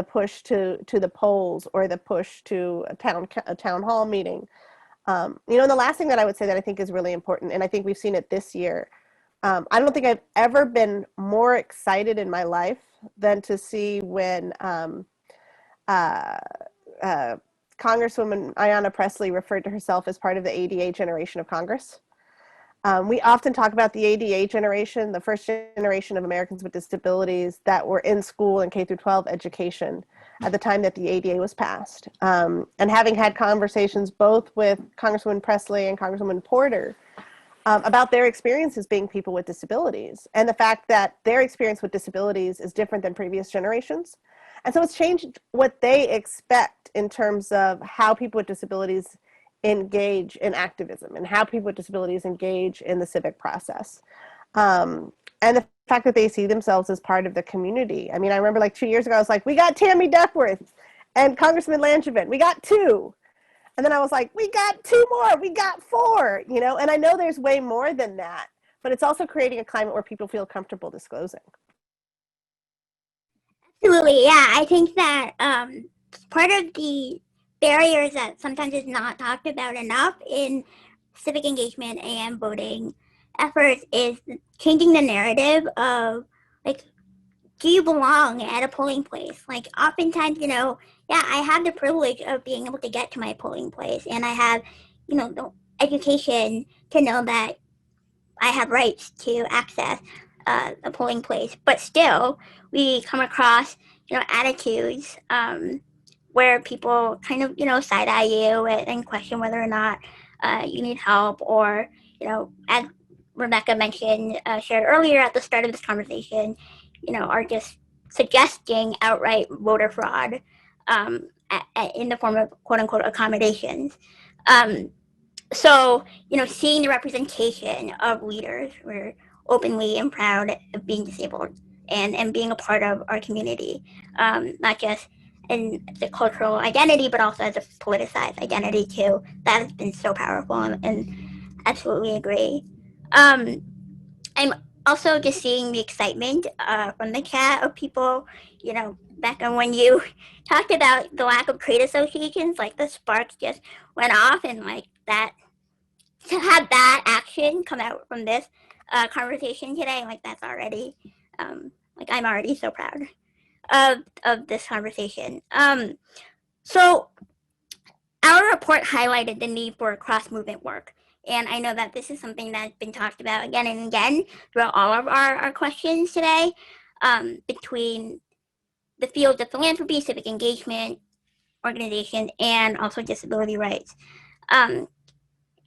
push to the polls or the push to a town hall meeting. And the last thing that I would say that I think is really important, and I think we've seen it this year, I don't think I've ever been more excited in my life than to see when Congresswoman Ayanna Pressley referred to herself as part of the ADA generation of Congress. We often talk about the ADA generation, the first generation of Americans with disabilities that were in school and K-12 education at the time that the ADA was passed. And having had conversations both with Congresswoman Pressley and Congresswoman Porter about their experiences being people with disabilities and the fact that their experience with disabilities is different than previous generations. And so it's changed what they expect in terms of how people with disabilities engage in activism and how people with disabilities engage in the civic process. And the fact that they see themselves as part of the community. I mean, I remember like 2 years ago, I was like, we got Tammy Duckworth and Congressman Langevin. We got 2. And then I was like, we got 2 more, we got 4, and I know there's way more than that, but it's also creating a climate where people feel comfortable disclosing. Absolutely, yeah. I think that part of the barriers that sometimes is not talked about enough in civic engagement and voting efforts is changing the narrative of, like, do you belong at a polling place? Like, oftentimes, I have the privilege of being able to get to my polling place, and I have, the education to know that I have rights to access a polling place. But still, we come across, attitudes where people kind of, side-eye you and question whether or not you need help, or, as Rebecca mentioned, shared earlier at the start of this conversation, are just suggesting outright voter fraud in the form of quote-unquote accommodations. So, seeing the representation of leaders who are openly and proud of being disabled and being a part of our community, not just in the cultural identity, but also as a politicized identity too, that has been so powerful, and absolutely agree. I'm also just seeing the excitement from the chat of people, Becca, when you talked about the lack of trade associations, like the sparks just went off, and like that, to have that action come out from this conversation today, like that's already, like I'm already so proud of this conversation. So our report highlighted the need for cross-movement work. And I know that this is something that's been talked about again and again throughout all of our questions today, between the fields of philanthropy, civic engagement, organization, and also disability rights.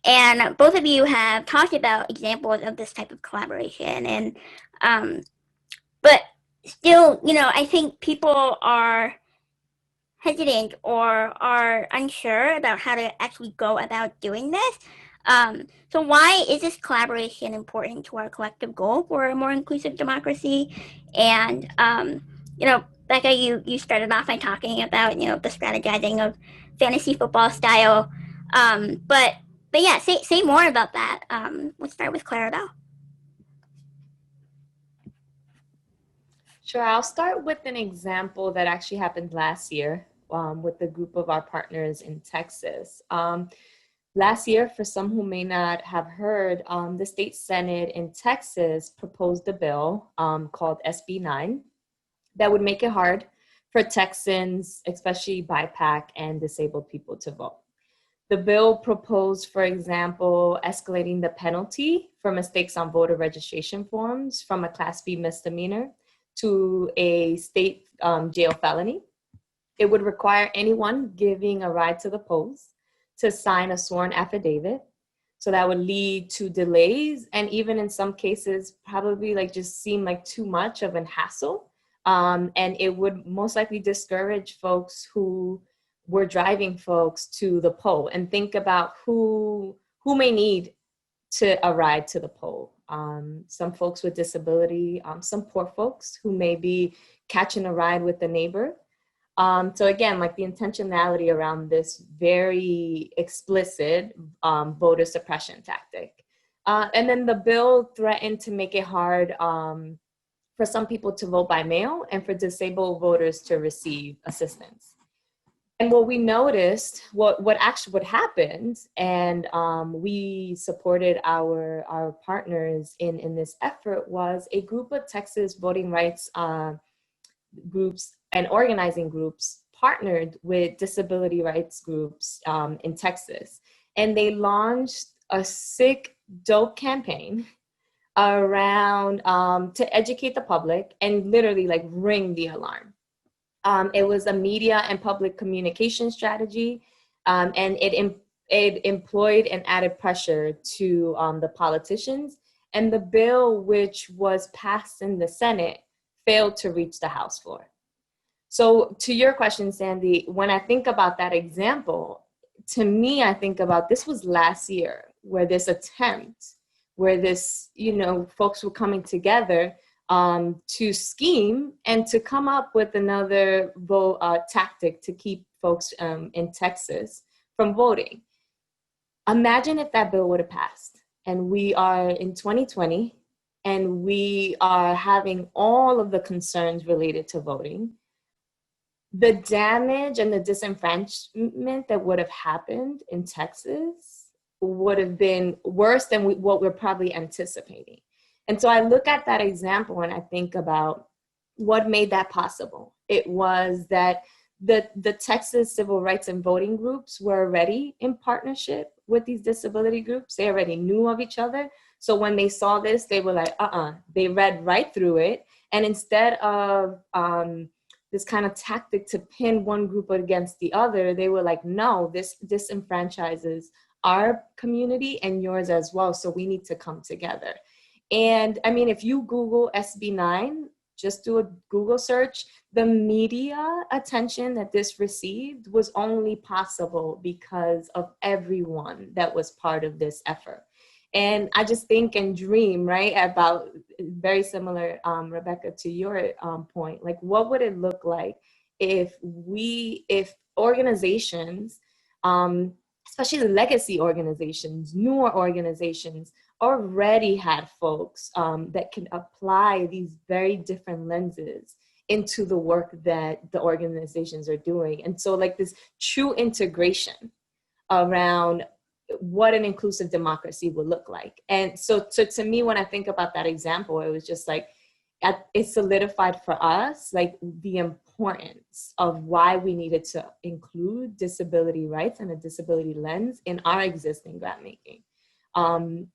And both of you have talked about examples of this type of collaboration. And but still, I think people are hesitant or are unsure about how to actually go about doing this. So why is this collaboration important to our collective goal for a more inclusive democracy? And Becca, you started off by talking about the strategizing of fantasy football style. But yeah, say more about that. Let's start with Clarabelle. Sure, I'll start with an example that actually happened last year with a group of our partners in Texas. Last year, for some who may not have heard, the state Senate in Texas proposed a bill called SB 9 that would make it hard for Texans, especially BIPAC and disabled people, to vote. The bill proposed, for example, escalating the penalty for mistakes on voter registration forms from a Class B misdemeanor to a state jail felony. It would require anyone giving a ride to the polls to sign a sworn affidavit. So that would lead to delays, and even in some cases, probably just seem like too much of an hassle. And it would most likely discourage folks who were driving folks to the poll. And think about who may need a ride to the poll. Some folks with disability, some poor folks who may be catching a ride with a neighbor. So again, the intentionality around this very explicit voter suppression tactic. And then the bill threatened to make it hard for some people to vote by mail and for disabled voters to receive assistance. And what we noticed, what happened, and we supported our partners in this effort, was a group of Texas voting rights groups and organizing groups partnered with disability rights groups in Texas. And they launched a sick, dope campaign around to educate the public and literally ring the alarm. It was a media and public communication strategy, and it employed and added pressure to the politicians. And the bill, which was passed in the Senate, failed to reach the House floor. So to your question, Sandy, when I think about that example, to me, I think about this was last year where this attempt, where this, folks were coming together to scheme and to come up with another tactic to keep folks in Texas from voting. Imagine if that bill would have passed and we are in 2020 and we are having all of the concerns related to voting. The damage and the disenfranchisement that would have happened in Texas would have been worse than what we're probably anticipating. And so I look at that example and I think about what made that possible. It was that the Texas civil rights and voting groups were already in partnership with these disability groups. They already knew of each other. So when they saw this, they were like, they read right through it. And instead of this kind of tactic to pin one group against the other, they were like, no, this disenfranchises our community and yours as well. So we need to come together. And I mean, if you Google SB 9, just do a Google search, the media attention that this received was only possible because of everyone that was part of this effort. And I just think and dream, right, about very similar, Rebecca, to your point, what would it look like if organizations, especially legacy organizations, newer organizations, already had folks that can apply these very different lenses into the work that the organizations are doing. And so this true integration around what an inclusive democracy would look like. And so to me, when I think about that example, it was just it solidified for us the importance of why we needed to include disability rights and a disability lens in our existing grant making. And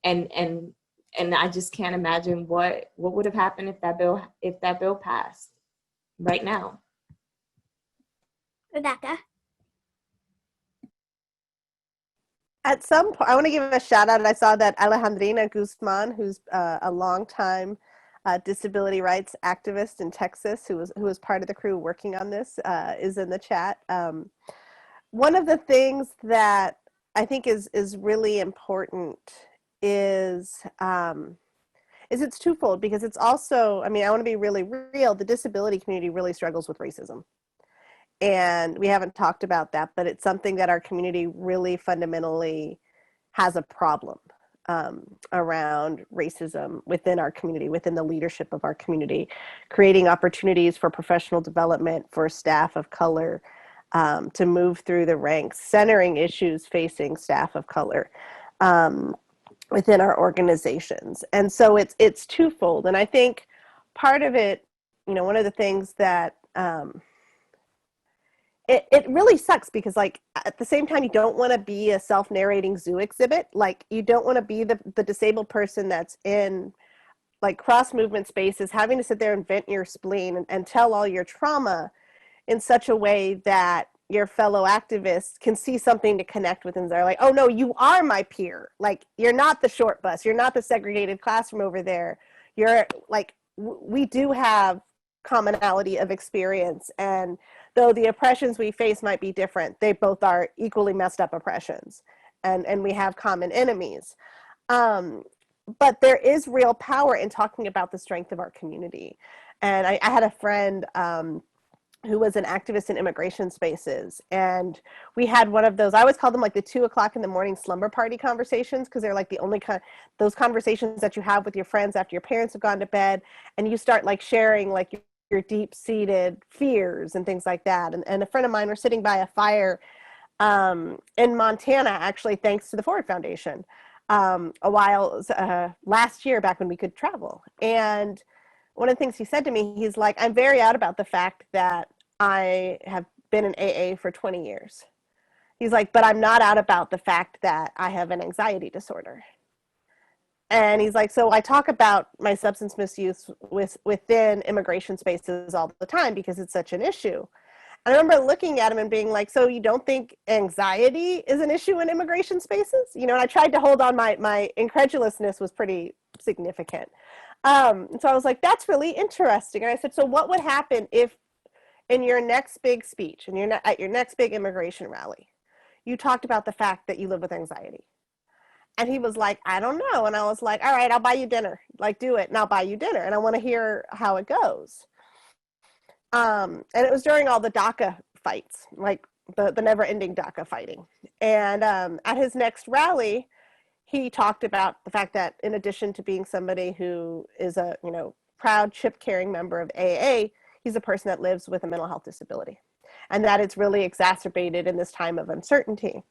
I just can't imagine what would have happened if that bill passed right now. Rebecca? At some point, I want to give a shout out. I saw that Alejandrina Guzman, who's a longtime disability rights activist in Texas, who was part of the crew working on this, is in the chat. One of the things that I think is really important is it's twofold, because it's also, I mean, I want to be really real. The disability community really struggles with racism. And we haven't talked about that, but it's something that our community really fundamentally has a problem around racism within our community, within the leadership of our community, creating opportunities for professional development for staff of color to move through the ranks, centering issues facing staff of color within our organizations. And so it's twofold. And I think part of it, one of the things that it really sucks, because like at the same time, you don't want to be a self-narrating zoo exhibit. Like you don't want to be the disabled person that's in like cross movement spaces, having to sit there and vent your spleen and tell all your trauma in such a way that your fellow activists can see something to connect with, and they're like, oh no, you are my peer. Like you're not the short bus. You're not the segregated classroom over there. You're like, we do have commonality of experience, and though the oppressions we face might be different, they both are equally messed up oppressions, and we have common enemies. But there is real power in talking about the strength of our community. And I had a friend who was an activist in immigration spaces, and we had one of those, I always call them like the 2 o'clock in the morning slumber party conversations, because they're like the only those conversations that you have with your friends after your parents have gone to bed, and you start like sharing like your deep-seated fears and things like that. And a friend of mine were sitting by a fire in Montana, actually, thanks to the Ford Foundation, last year, back when we could travel. And one of the things he said to me, he's like, I'm very out about the fact that I have been in AA for 20 years. He's like, but I'm not out about the fact that I have an anxiety disorder. And he's like, so I talk about my substance misuse within immigration spaces all the time because it's such an issue. I remember looking at him and being like, so you don't think anxiety is an issue in immigration spaces? And I tried to hold on, my incredulousness was pretty significant. So I was like, that's really interesting. And I said, so what would happen if in your next big speech, and you're at your next big immigration rally, you talked about the fact that you live with anxiety? And he was like, I don't know. And I was like, all right, I'll buy you dinner. Like, do it, and I'll buy you dinner. And I want to hear how it goes. And it was during all the DACA fights, like the never-ending DACA fighting. And at his next rally, he talked about the fact that in addition to being somebody who is a proud chip-carrying member of AA, he's a person that lives with a mental health disability, and that it's really exacerbated in this time of uncertainty.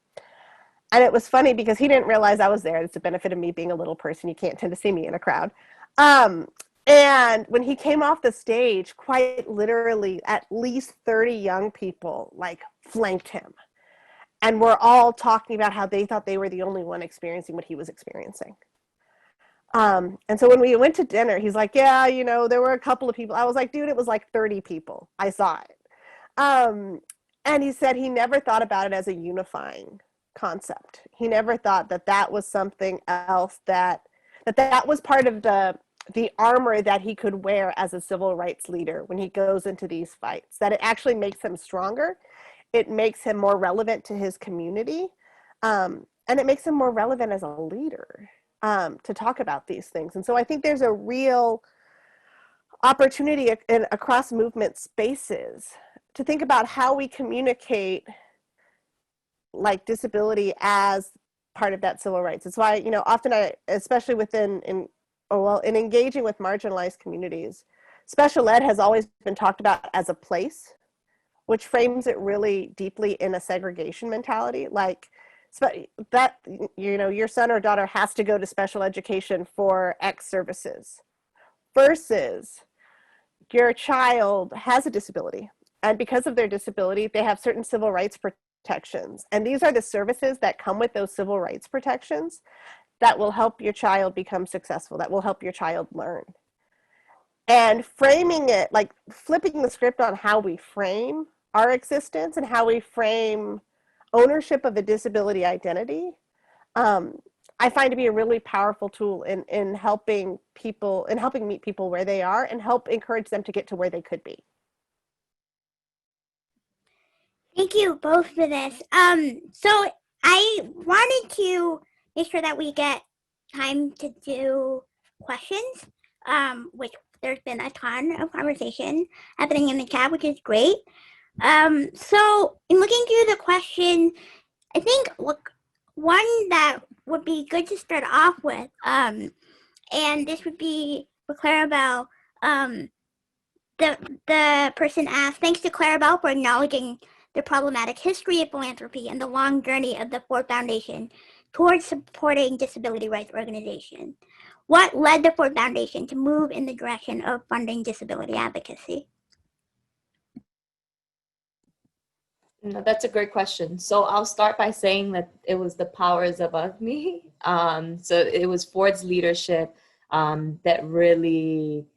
And it was funny because he didn't realize I was there. It's the benefit of me being a little person. You can't tend to see me in a crowd. And when he came off the stage, quite literally at least 30 young people like flanked him. And we're all talking about how they thought they were the only one experiencing what he was experiencing. And so when we went to dinner, he's like, yeah, there were a couple of people. I was like, dude, it was like 30 people. I saw it. And he said he never thought about it as a unifying concept. He never thought that was something else, that was part of the armor that he could wear as a civil rights leader when he goes into these fights, that it actually makes him stronger. It makes him more relevant to his community. And it makes him more relevant as a leader to talk about these things. And so I think there's a real opportunity across movement spaces to think about how we communicate like disability as part of that civil rights. It's why, often especially in engaging with marginalized communities, special ed has always been talked about as a place, which frames it really deeply in a segregation mentality. Like that, your son or daughter has to go to special education for X services, versus your child has a disability. And because of their disability, they have certain civil rights protections. And these are the services that come with those civil rights protections that will help your child become successful, that will help your child learn. And framing it, like flipping the script on how we frame our existence and how we frame ownership of a disability identity, I find to be a really powerful tool in helping people, in helping meet people where they are and help encourage them to get to where they could be. Thank you both for this. So I wanted to make sure that we get time to do questions, which there's been a ton of conversation happening in the chat, which is great. So in looking through the question, I think one that would be good to start off with, and this would be for Clarabelle. The person asked, thanks to Clarabelle for acknowledging the problematic history of philanthropy and the long journey of the Ford Foundation towards supporting disability rights organizations. What led the Ford Foundation to move in the direction of funding disability advocacy? No, that's a great question. So I'll start by saying that it was the powers above me. So it was Ford's leadership that really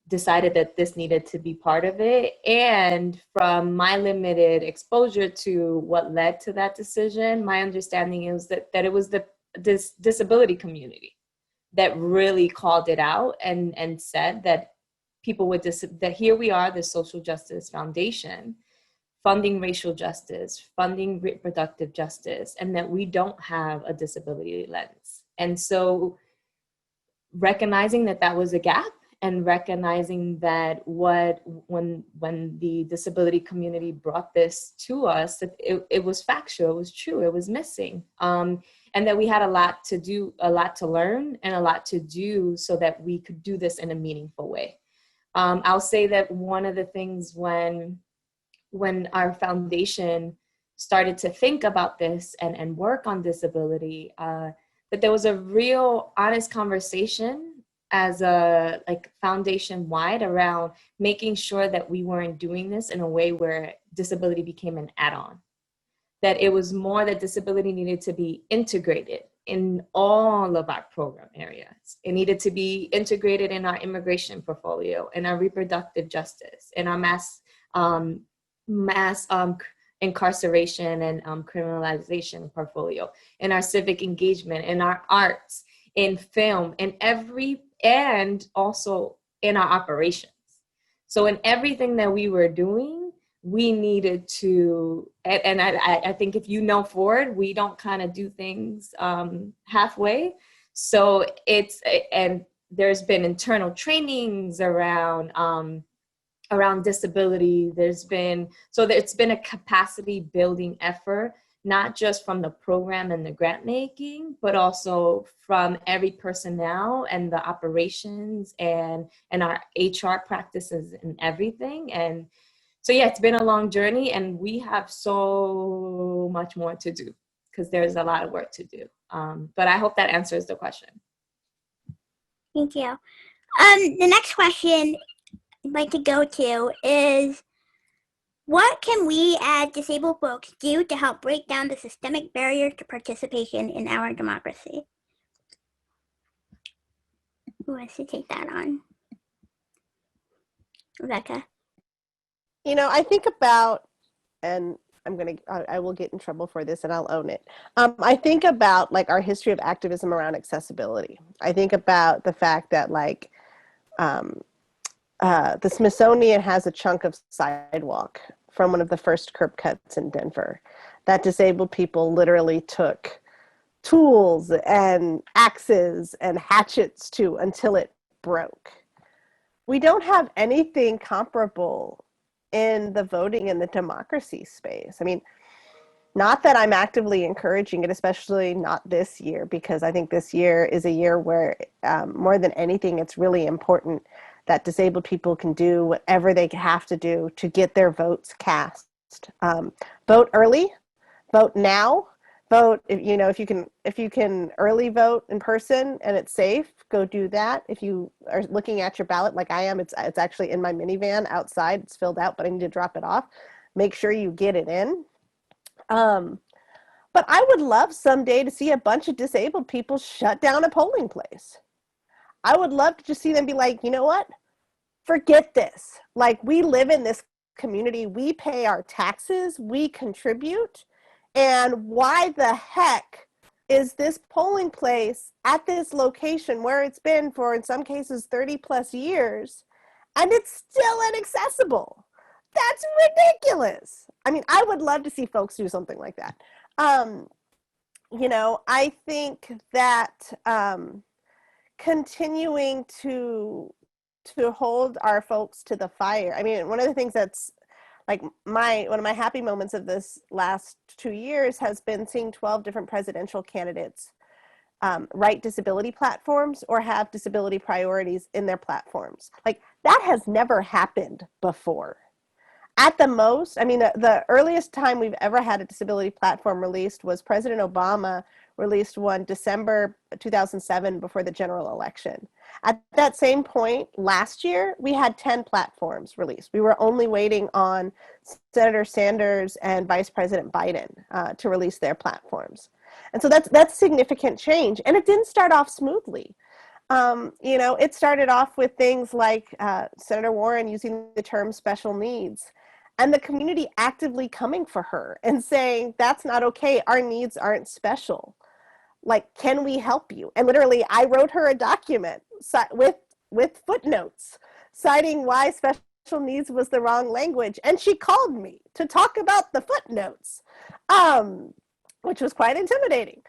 decided that this needed to be part of it. And from my limited exposure to what led to that decision, my understanding is that it was this disability community that really called it out and said that people with that here we are, the Social Justice Foundation, funding racial justice, funding reproductive justice, and that we don't have a disability lens. And so recognizing that that was a gap, and recognizing that when the disability community brought this to us, that it was factual, it was true, it was missing. And that we had a lot to do, a lot to learn, and a lot to do so that we could do this in a meaningful way. I'll say that one of the things when our foundation started to think about this and work on disability, that there was a real honest conversation as a foundation wide around making sure that we weren't doing this in a way where disability became an add-on, that it was more that disability needed to be integrated in all of our program areas. It needed to be integrated in our immigration portfolio, in our reproductive justice, in our mass incarceration and criminalization portfolio, in our civic engagement, in our arts, in film, and also in our operations. So in everything that we were doing, we needed to, and I think if you know Ford, we don't kind of do things halfway. So and there's been internal trainings around disability. It's been a capacity building effort, not just from the program and the grant making, but also from every personnel and the operations and our HR practices and everything. And so, yeah, it's been a long journey, and we have so much more to do because there's a lot of work to do. But I hope that answers the question. Thank you. The next question I'd like to go to is, what can we as disabled folks do to help break down the systemic barriers to participation in our democracy? Who wants to take that on? Rebecca? I think about, and I will get in trouble for this and I'll own it. I think about our history of activism around accessibility. I think about the fact that the Smithsonian has a chunk of sidewalk from one of the first curb cuts in Denver that disabled people literally took tools and axes and hatchets to until it broke. We don't have anything comparable in the voting and the democracy space. I mean, not that I'm actively encouraging it, especially not this year, because I think this year is a year where more than anything, it's really important that disabled people can do whatever they have to do to get their votes cast. Vote early, vote now, vote, if you can early vote in person and it's safe, go do that. If you are looking at your ballot like I am, it's actually in my minivan outside, it's filled out, but I need to drop it off. Make sure you get it in. But I would love someday to see a bunch of disabled people shut down a polling place. I would love to just see them be like, you know what? Forget this. We live in this community. We pay our taxes. We contribute. And why the heck is this polling place at this location where it's been for, in some cases, 30 plus years, and it's still inaccessible. That's ridiculous. I mean, I would love to see folks do something like that. You know, I think that continuing to hold our folks to the fire. I mean, one of the things that's like one of my happy moments of this last 2 years has been seeing 12 different presidential candidates write disability platforms or have disability priorities in their platforms. Like, that has never happened before. At the most, I mean, the earliest time we've ever had a disability platform released was President Obama released one December 2007 before the general election. At that same point last year, we had 10 platforms released. We were only waiting on Senator Sanders and Vice President Biden to release their platforms. And so that's significant change. And it didn't start off smoothly. You know, it started off with things like Senator Warren using the term special needs, and the community actively coming for her and saying, that's not okay, our needs aren't special. Like, can we help you? And literally, I wrote her a document with footnotes citing why special needs was the wrong language. And she called me to talk about the footnotes, which was quite intimidating.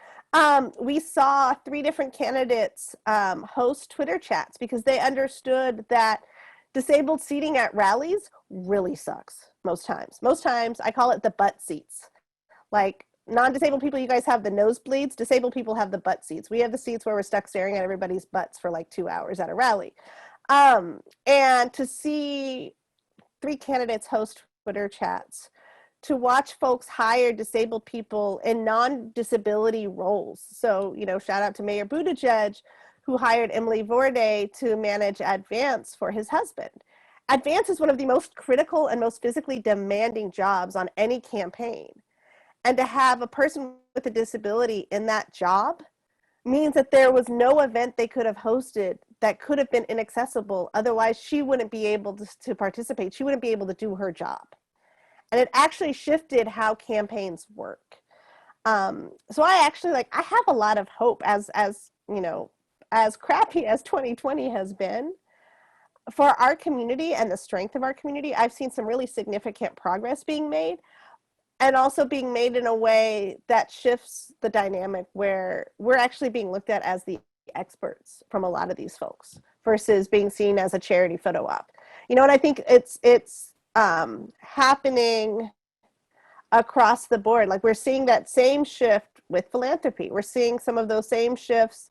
We saw 3 different candidates host Twitter chats because they understood that disabled seating at rallies really sucks most times. Most times, I call it the butt seats. Like, non-disabled people, you guys have the nosebleeds. Disabled people have the butt seats. We have the seats where we're stuck staring at everybody's butts for like 2 hours at a rally. And to see 3 candidates host Twitter chats, to watch folks hire disabled people in non-disability roles. So, you know, shout out to Mayor Buttigieg, who hired Emily Vorde to manage Advance for his husband. Advance is one of the most critical and most physically demanding jobs on any campaign. And to have a person with a disability in that job means that there was no event they could have hosted that could have been inaccessible. Otherwise, she wouldn't be able to participate. She wouldn't be able to do her job. And it actually shifted how campaigns work. So I actually, like, I have a lot of hope as you know, as crappy as 2020 has been, for our community and the strength of our community. I've seen some really significant progress being made, and also being made in a way that shifts the dynamic where we're actually being looked at as the experts from a lot of these folks versus being seen as a charity photo op. You know, and I think it's happening across the board. Like, we're seeing that same shift with philanthropy. We're seeing some of those same shifts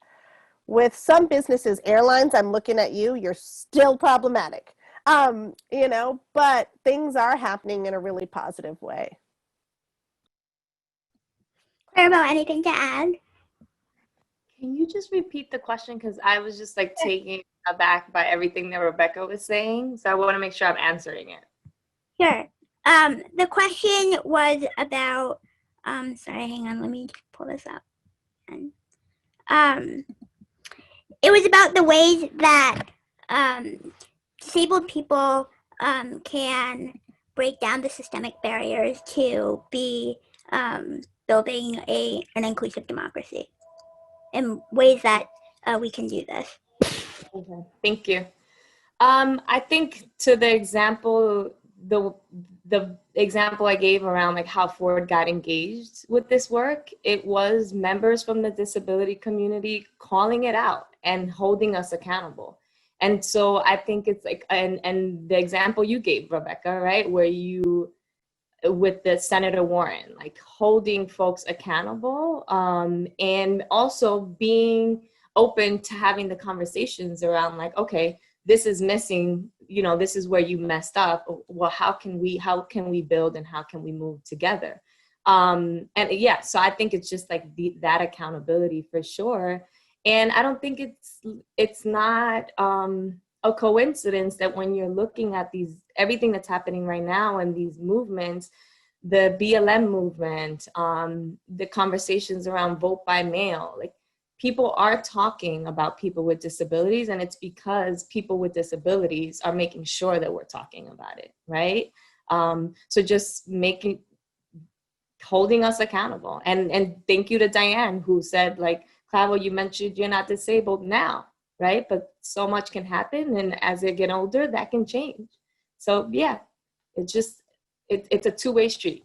with some businesses. Airlines, I'm looking at you, you're still problematic. You know, but things are happening in a really positive way. Clarabelle, anything to add? Can you just repeat the question? Because I was just like taken aback by everything that Rebecca was saying. So I want to make sure I'm answering it. Sure. The question was about, sorry, hang on, let me pull this up. It was about the ways that disabled people can break down the systemic barriers to be building an inclusive democracy, and ways that we can do this. Okay, thank you. I think to the example, the example I gave around like how Ford got engaged with this work, it was members from the disability community calling it out and holding us accountable. And so I think it's like, and the example you gave, Rebecca, right, where you, with the Senator Warren, like holding folks accountable, and also being open to having the conversations around like, okay, this is missing, you know, this is where you messed up. Well, how can we build and how can we move together? And yeah, so I think it's just like that accountability for sure. And I don't think it's not a coincidence that when you're looking at everything that's happening right now and these movements, the BLM movement, the conversations around vote by mail, like people are talking about people with disabilities, and it's because people with disabilities are making sure that we're talking about it, right? So just holding us accountable. And thank you to Diane, who said, like, Clavel, you mentioned you're not disabled now, right? But so much can happen, and as they get older, that can change. So yeah, it's a two-way street.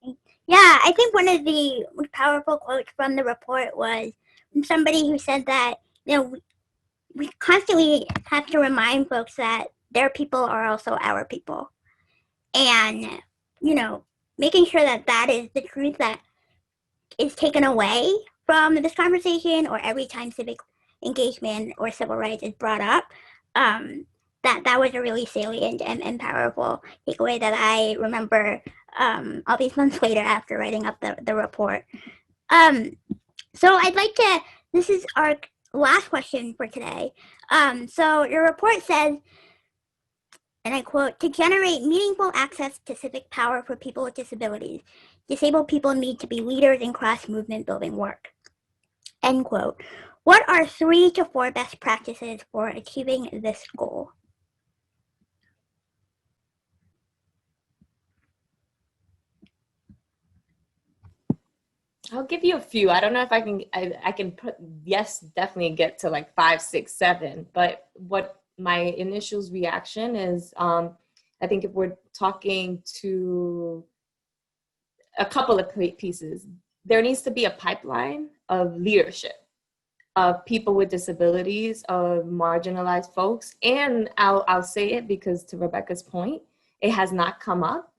Yeah, I think one of the most powerful quotes from the report was from somebody who said that, you know, we constantly have to remind folks that their people are also our people. And, you know, making sure that that is the truth that is taken away from this conversation, or every time civic engagement or civil rights is brought up, that was a really salient and powerful takeaway that I remember all these months later after writing up the report. So I'd like to, this is our last question for today. So your report says, and I quote, "To generate meaningful access to civic power for people with disabilities, disabled people need to be leaders in cross-movement building work." End quote. What are 3 to 4 best practices for achieving this goal? I'll give you a few. I don't know if I can put, yes, definitely get to like 5, 6, 7. But what my initial reaction is, I think if we're talking to a couple of pieces, there needs to be a pipeline of leadership of people with disabilities, of marginalized folks. And I'll say it because, to Rebecca's point, it has not come up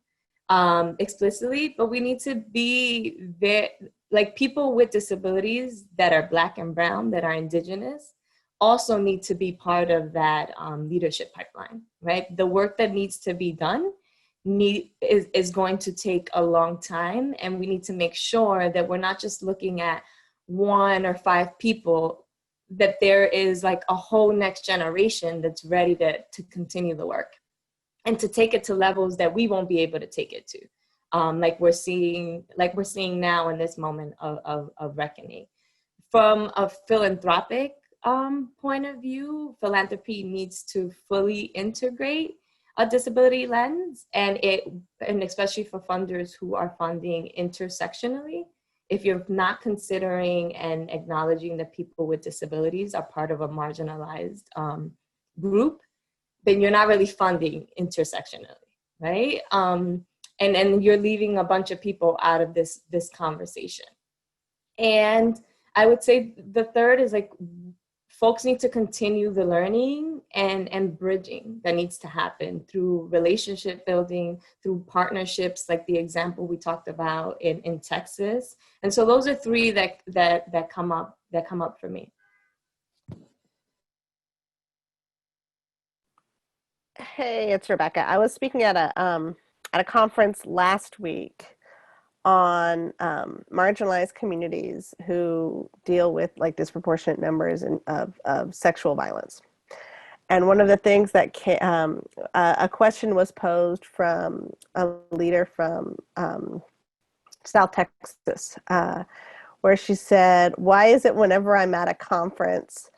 explicitly, but we need to be there. Like, people with disabilities that are Black and brown, that are Indigenous, also need to be part of that leadership pipeline, right? The work that needs to be done is going to take a long time, and we need to make sure that we're not just looking at 1 or 5 people, that there is like a whole next generation that's ready to continue the work and to take it to levels that we won't be able to take it to. Like we're seeing now in this moment of reckoning. From a philanthropic point of view, philanthropy needs to fully integrate a disability lens, and especially for funders who are funding intersectionally. If you're not considering and acknowledging that people with disabilities are part of a marginalized group, then you're not really funding intersectionally, right? And you're leaving a bunch of people out of this conversation. And I would say the third is, like, folks need to continue the learning and bridging that needs to happen through relationship building, through partnerships, like the example we talked about in Texas. And so those are 3 that come up for me. Hey, it's Rebecca. I was speaking at a conference last week on marginalized communities who deal with, like, disproportionate numbers of sexual violence. And one of the things that a question was posed from a leader from South Texas, where she said, "Why is it whenever I'm at a conference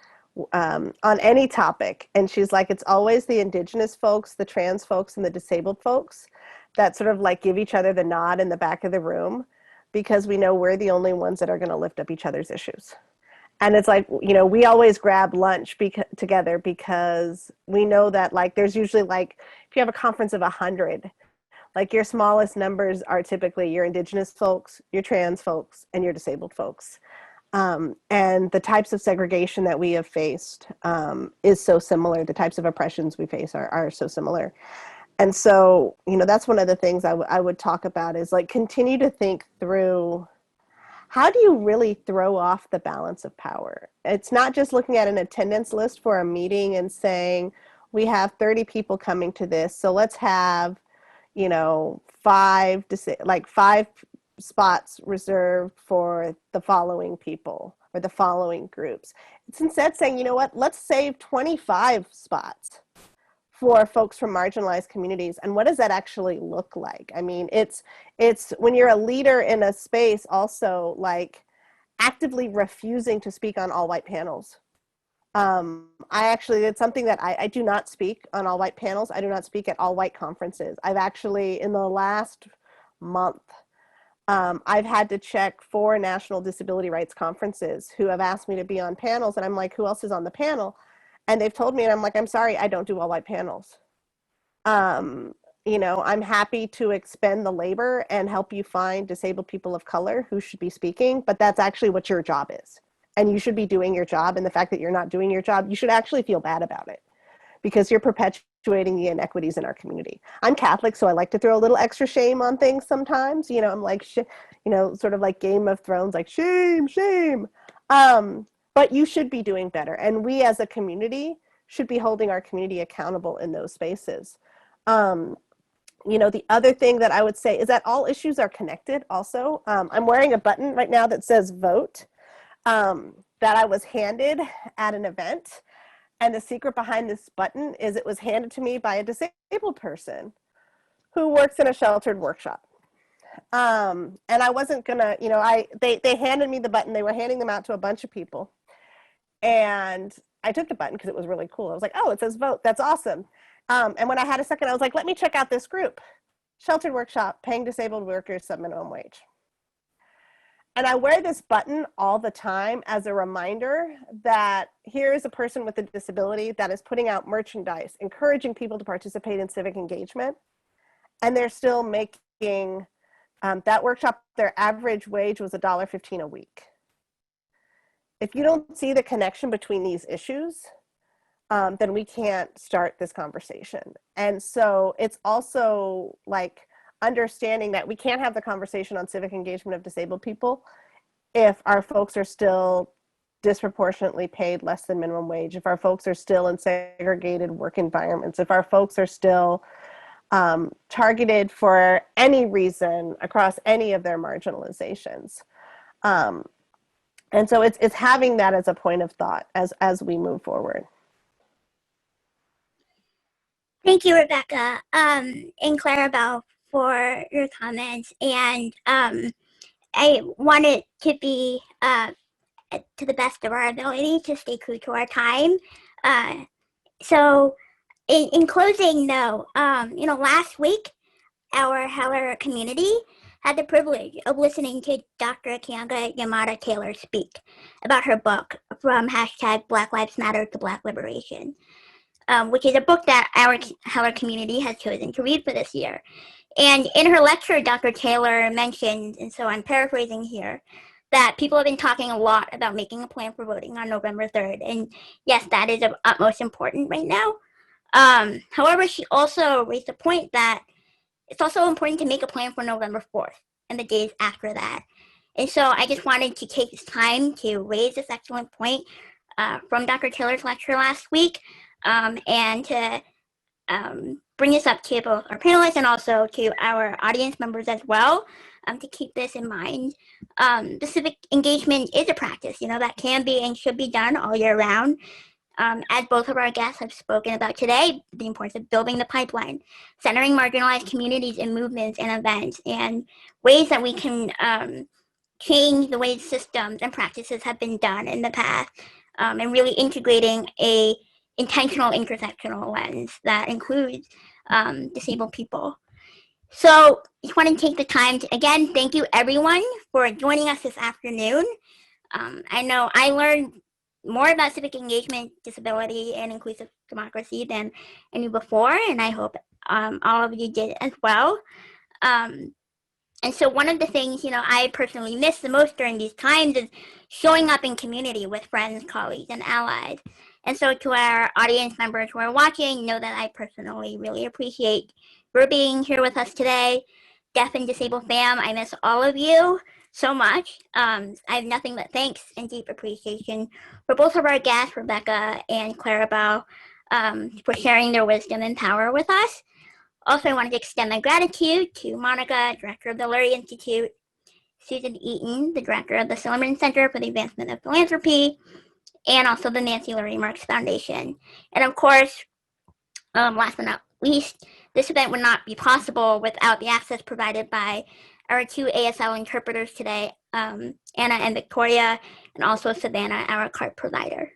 on any topic," and she's like, "it's always the Indigenous folks, the trans folks, and the disabled folks that sort of like give each other the nod in the back of the room, because we know we're the only ones that are going to lift up each other's issues." And it's like, you know, we always grab lunch together because we know that, like, there's usually, like, if you have a conference of 100, like, your smallest numbers are typically your Indigenous folks, your trans folks, and your disabled folks. And the types of segregation that we have faced is so similar. The types of oppressions we face are so similar. And so, you know, that's one of the things I would talk about is, like, continue to think through, how do you really throw off the balance of power? It's not just looking at an attendance list for a meeting and saying, we have 30 people coming to this, so let's have, you know, 5 spots reserved for the following people or the following groups. It's instead saying, you know what, let's save 25 spots for folks from marginalized communities. And what does that actually look like? I mean, it's when you're a leader in a space, also, like, actively refusing to speak on all white panels. It's something that I do not speak on all white panels. I do not speak at all white conferences. I've actually, in the last month. I've had to check 4 national disability rights conferences who have asked me to be on panels, and I'm like, who else is on the panel? And they've told me, and I'm like, I'm sorry, I don't do all white panels. You know, I'm happy to expend the labor and help you find disabled people of color who should be speaking, but that's actually what your job is. And you should be doing your job. And the fact that you're not doing your job, you should actually feel bad about it, because you're perpetuating the inequities in our community. I'm Catholic, so I like to throw a little extra shame on things sometimes. You know, I'm like, you know, sort of like Game of Thrones, like shame, shame. But you should be doing better. And we as a community should be holding our community accountable in those spaces. You know, the other thing that I would say is that all issues are connected also. I'm wearing a button right now that says vote, that I was handed at an event. And the secret behind this button is it was handed to me by a disabled person who works in a sheltered workshop. And I wasn't gonna, you know, they handed me the button. They were handing them out to a bunch of people. And I took the button because it was really cool. I was like, oh, it says vote. That's awesome. And when I had a second, I was like, let me check out this group. Sheltered workshop, paying disabled workers sub-minimum wage. And I wear this button all the time as a reminder that here is a person with a disability that is putting out merchandise, encouraging people to participate in civic engagement. And they're still making, that workshop, their average wage was $1.15 a week. If you don't see the connection between these issues, then we can't start this conversation. And so it's also like understanding that we can't have the conversation on civic engagement of disabled people if our folks are still disproportionately paid less than minimum wage, if our folks are still in segregated work environments, if our folks are still targeted for any reason across any of their marginalizations. And so it's having that as a point of thought as we move forward. Thank you, Rebecca, and Clarabelle for your comments. And I wanted to be, to the best of our ability, to stay true to our time. So in closing, though, you know, last week, our Heller community had the privilege of listening to Dr. Kianga Yamada Taylor speak about her book, From #Black Lives Matter to Black Liberation, which is a book that our Heller community has chosen to read for this year. And in her lecture, Dr. Taylor mentioned, and so I'm paraphrasing here, that people have been talking a lot about making a plan for voting on November 3rd. And yes, that is of utmost importance right now. However, she also raised the point that it's also important to make a plan for November 4th and the days after that. And so I just wanted to take this time to raise this excellent point from Dr. Taylor's lecture last week, and to bring this up to both our panelists and also to our audience members as well, to keep this in mind. The civic engagement is a practice, you know, that can be and should be done all year round. As both of our guests have spoken about today, the importance of building the pipeline, centering marginalized communities in movements and events, and ways that we can change the way systems and practices have been done in the past, and really integrating a intentional intersectional lens that includes disabled people. So just want to take the time to, again, thank you everyone for joining us this afternoon. I know I learned more about civic engagement, disability, and inclusive democracy than I knew before, and I hope all of you did as well. And so one of the things, you know, I personally miss the most during these times is showing up in community with friends, colleagues, and allies. And so to our audience members who are watching, know that I personally really appreciate your being here with us today. Deaf and disabled fam, I miss all of you so much. I have nothing but thanks and deep appreciation for both of our guests, Rebecca and Clarabelle, for sharing their wisdom and power with us. Also, I wanted to extend my gratitude to Monica, Director of the Lurie Institute, Susan Eaton, the Director of the Silliman Center for the Advancement of Philanthropy, and also the Nancy Lurie Marks Foundation. And of course, last but not least, this event would not be possible without the access provided by our 2 ASL interpreters today, Anna and Victoria, and also Savannah, our card provider.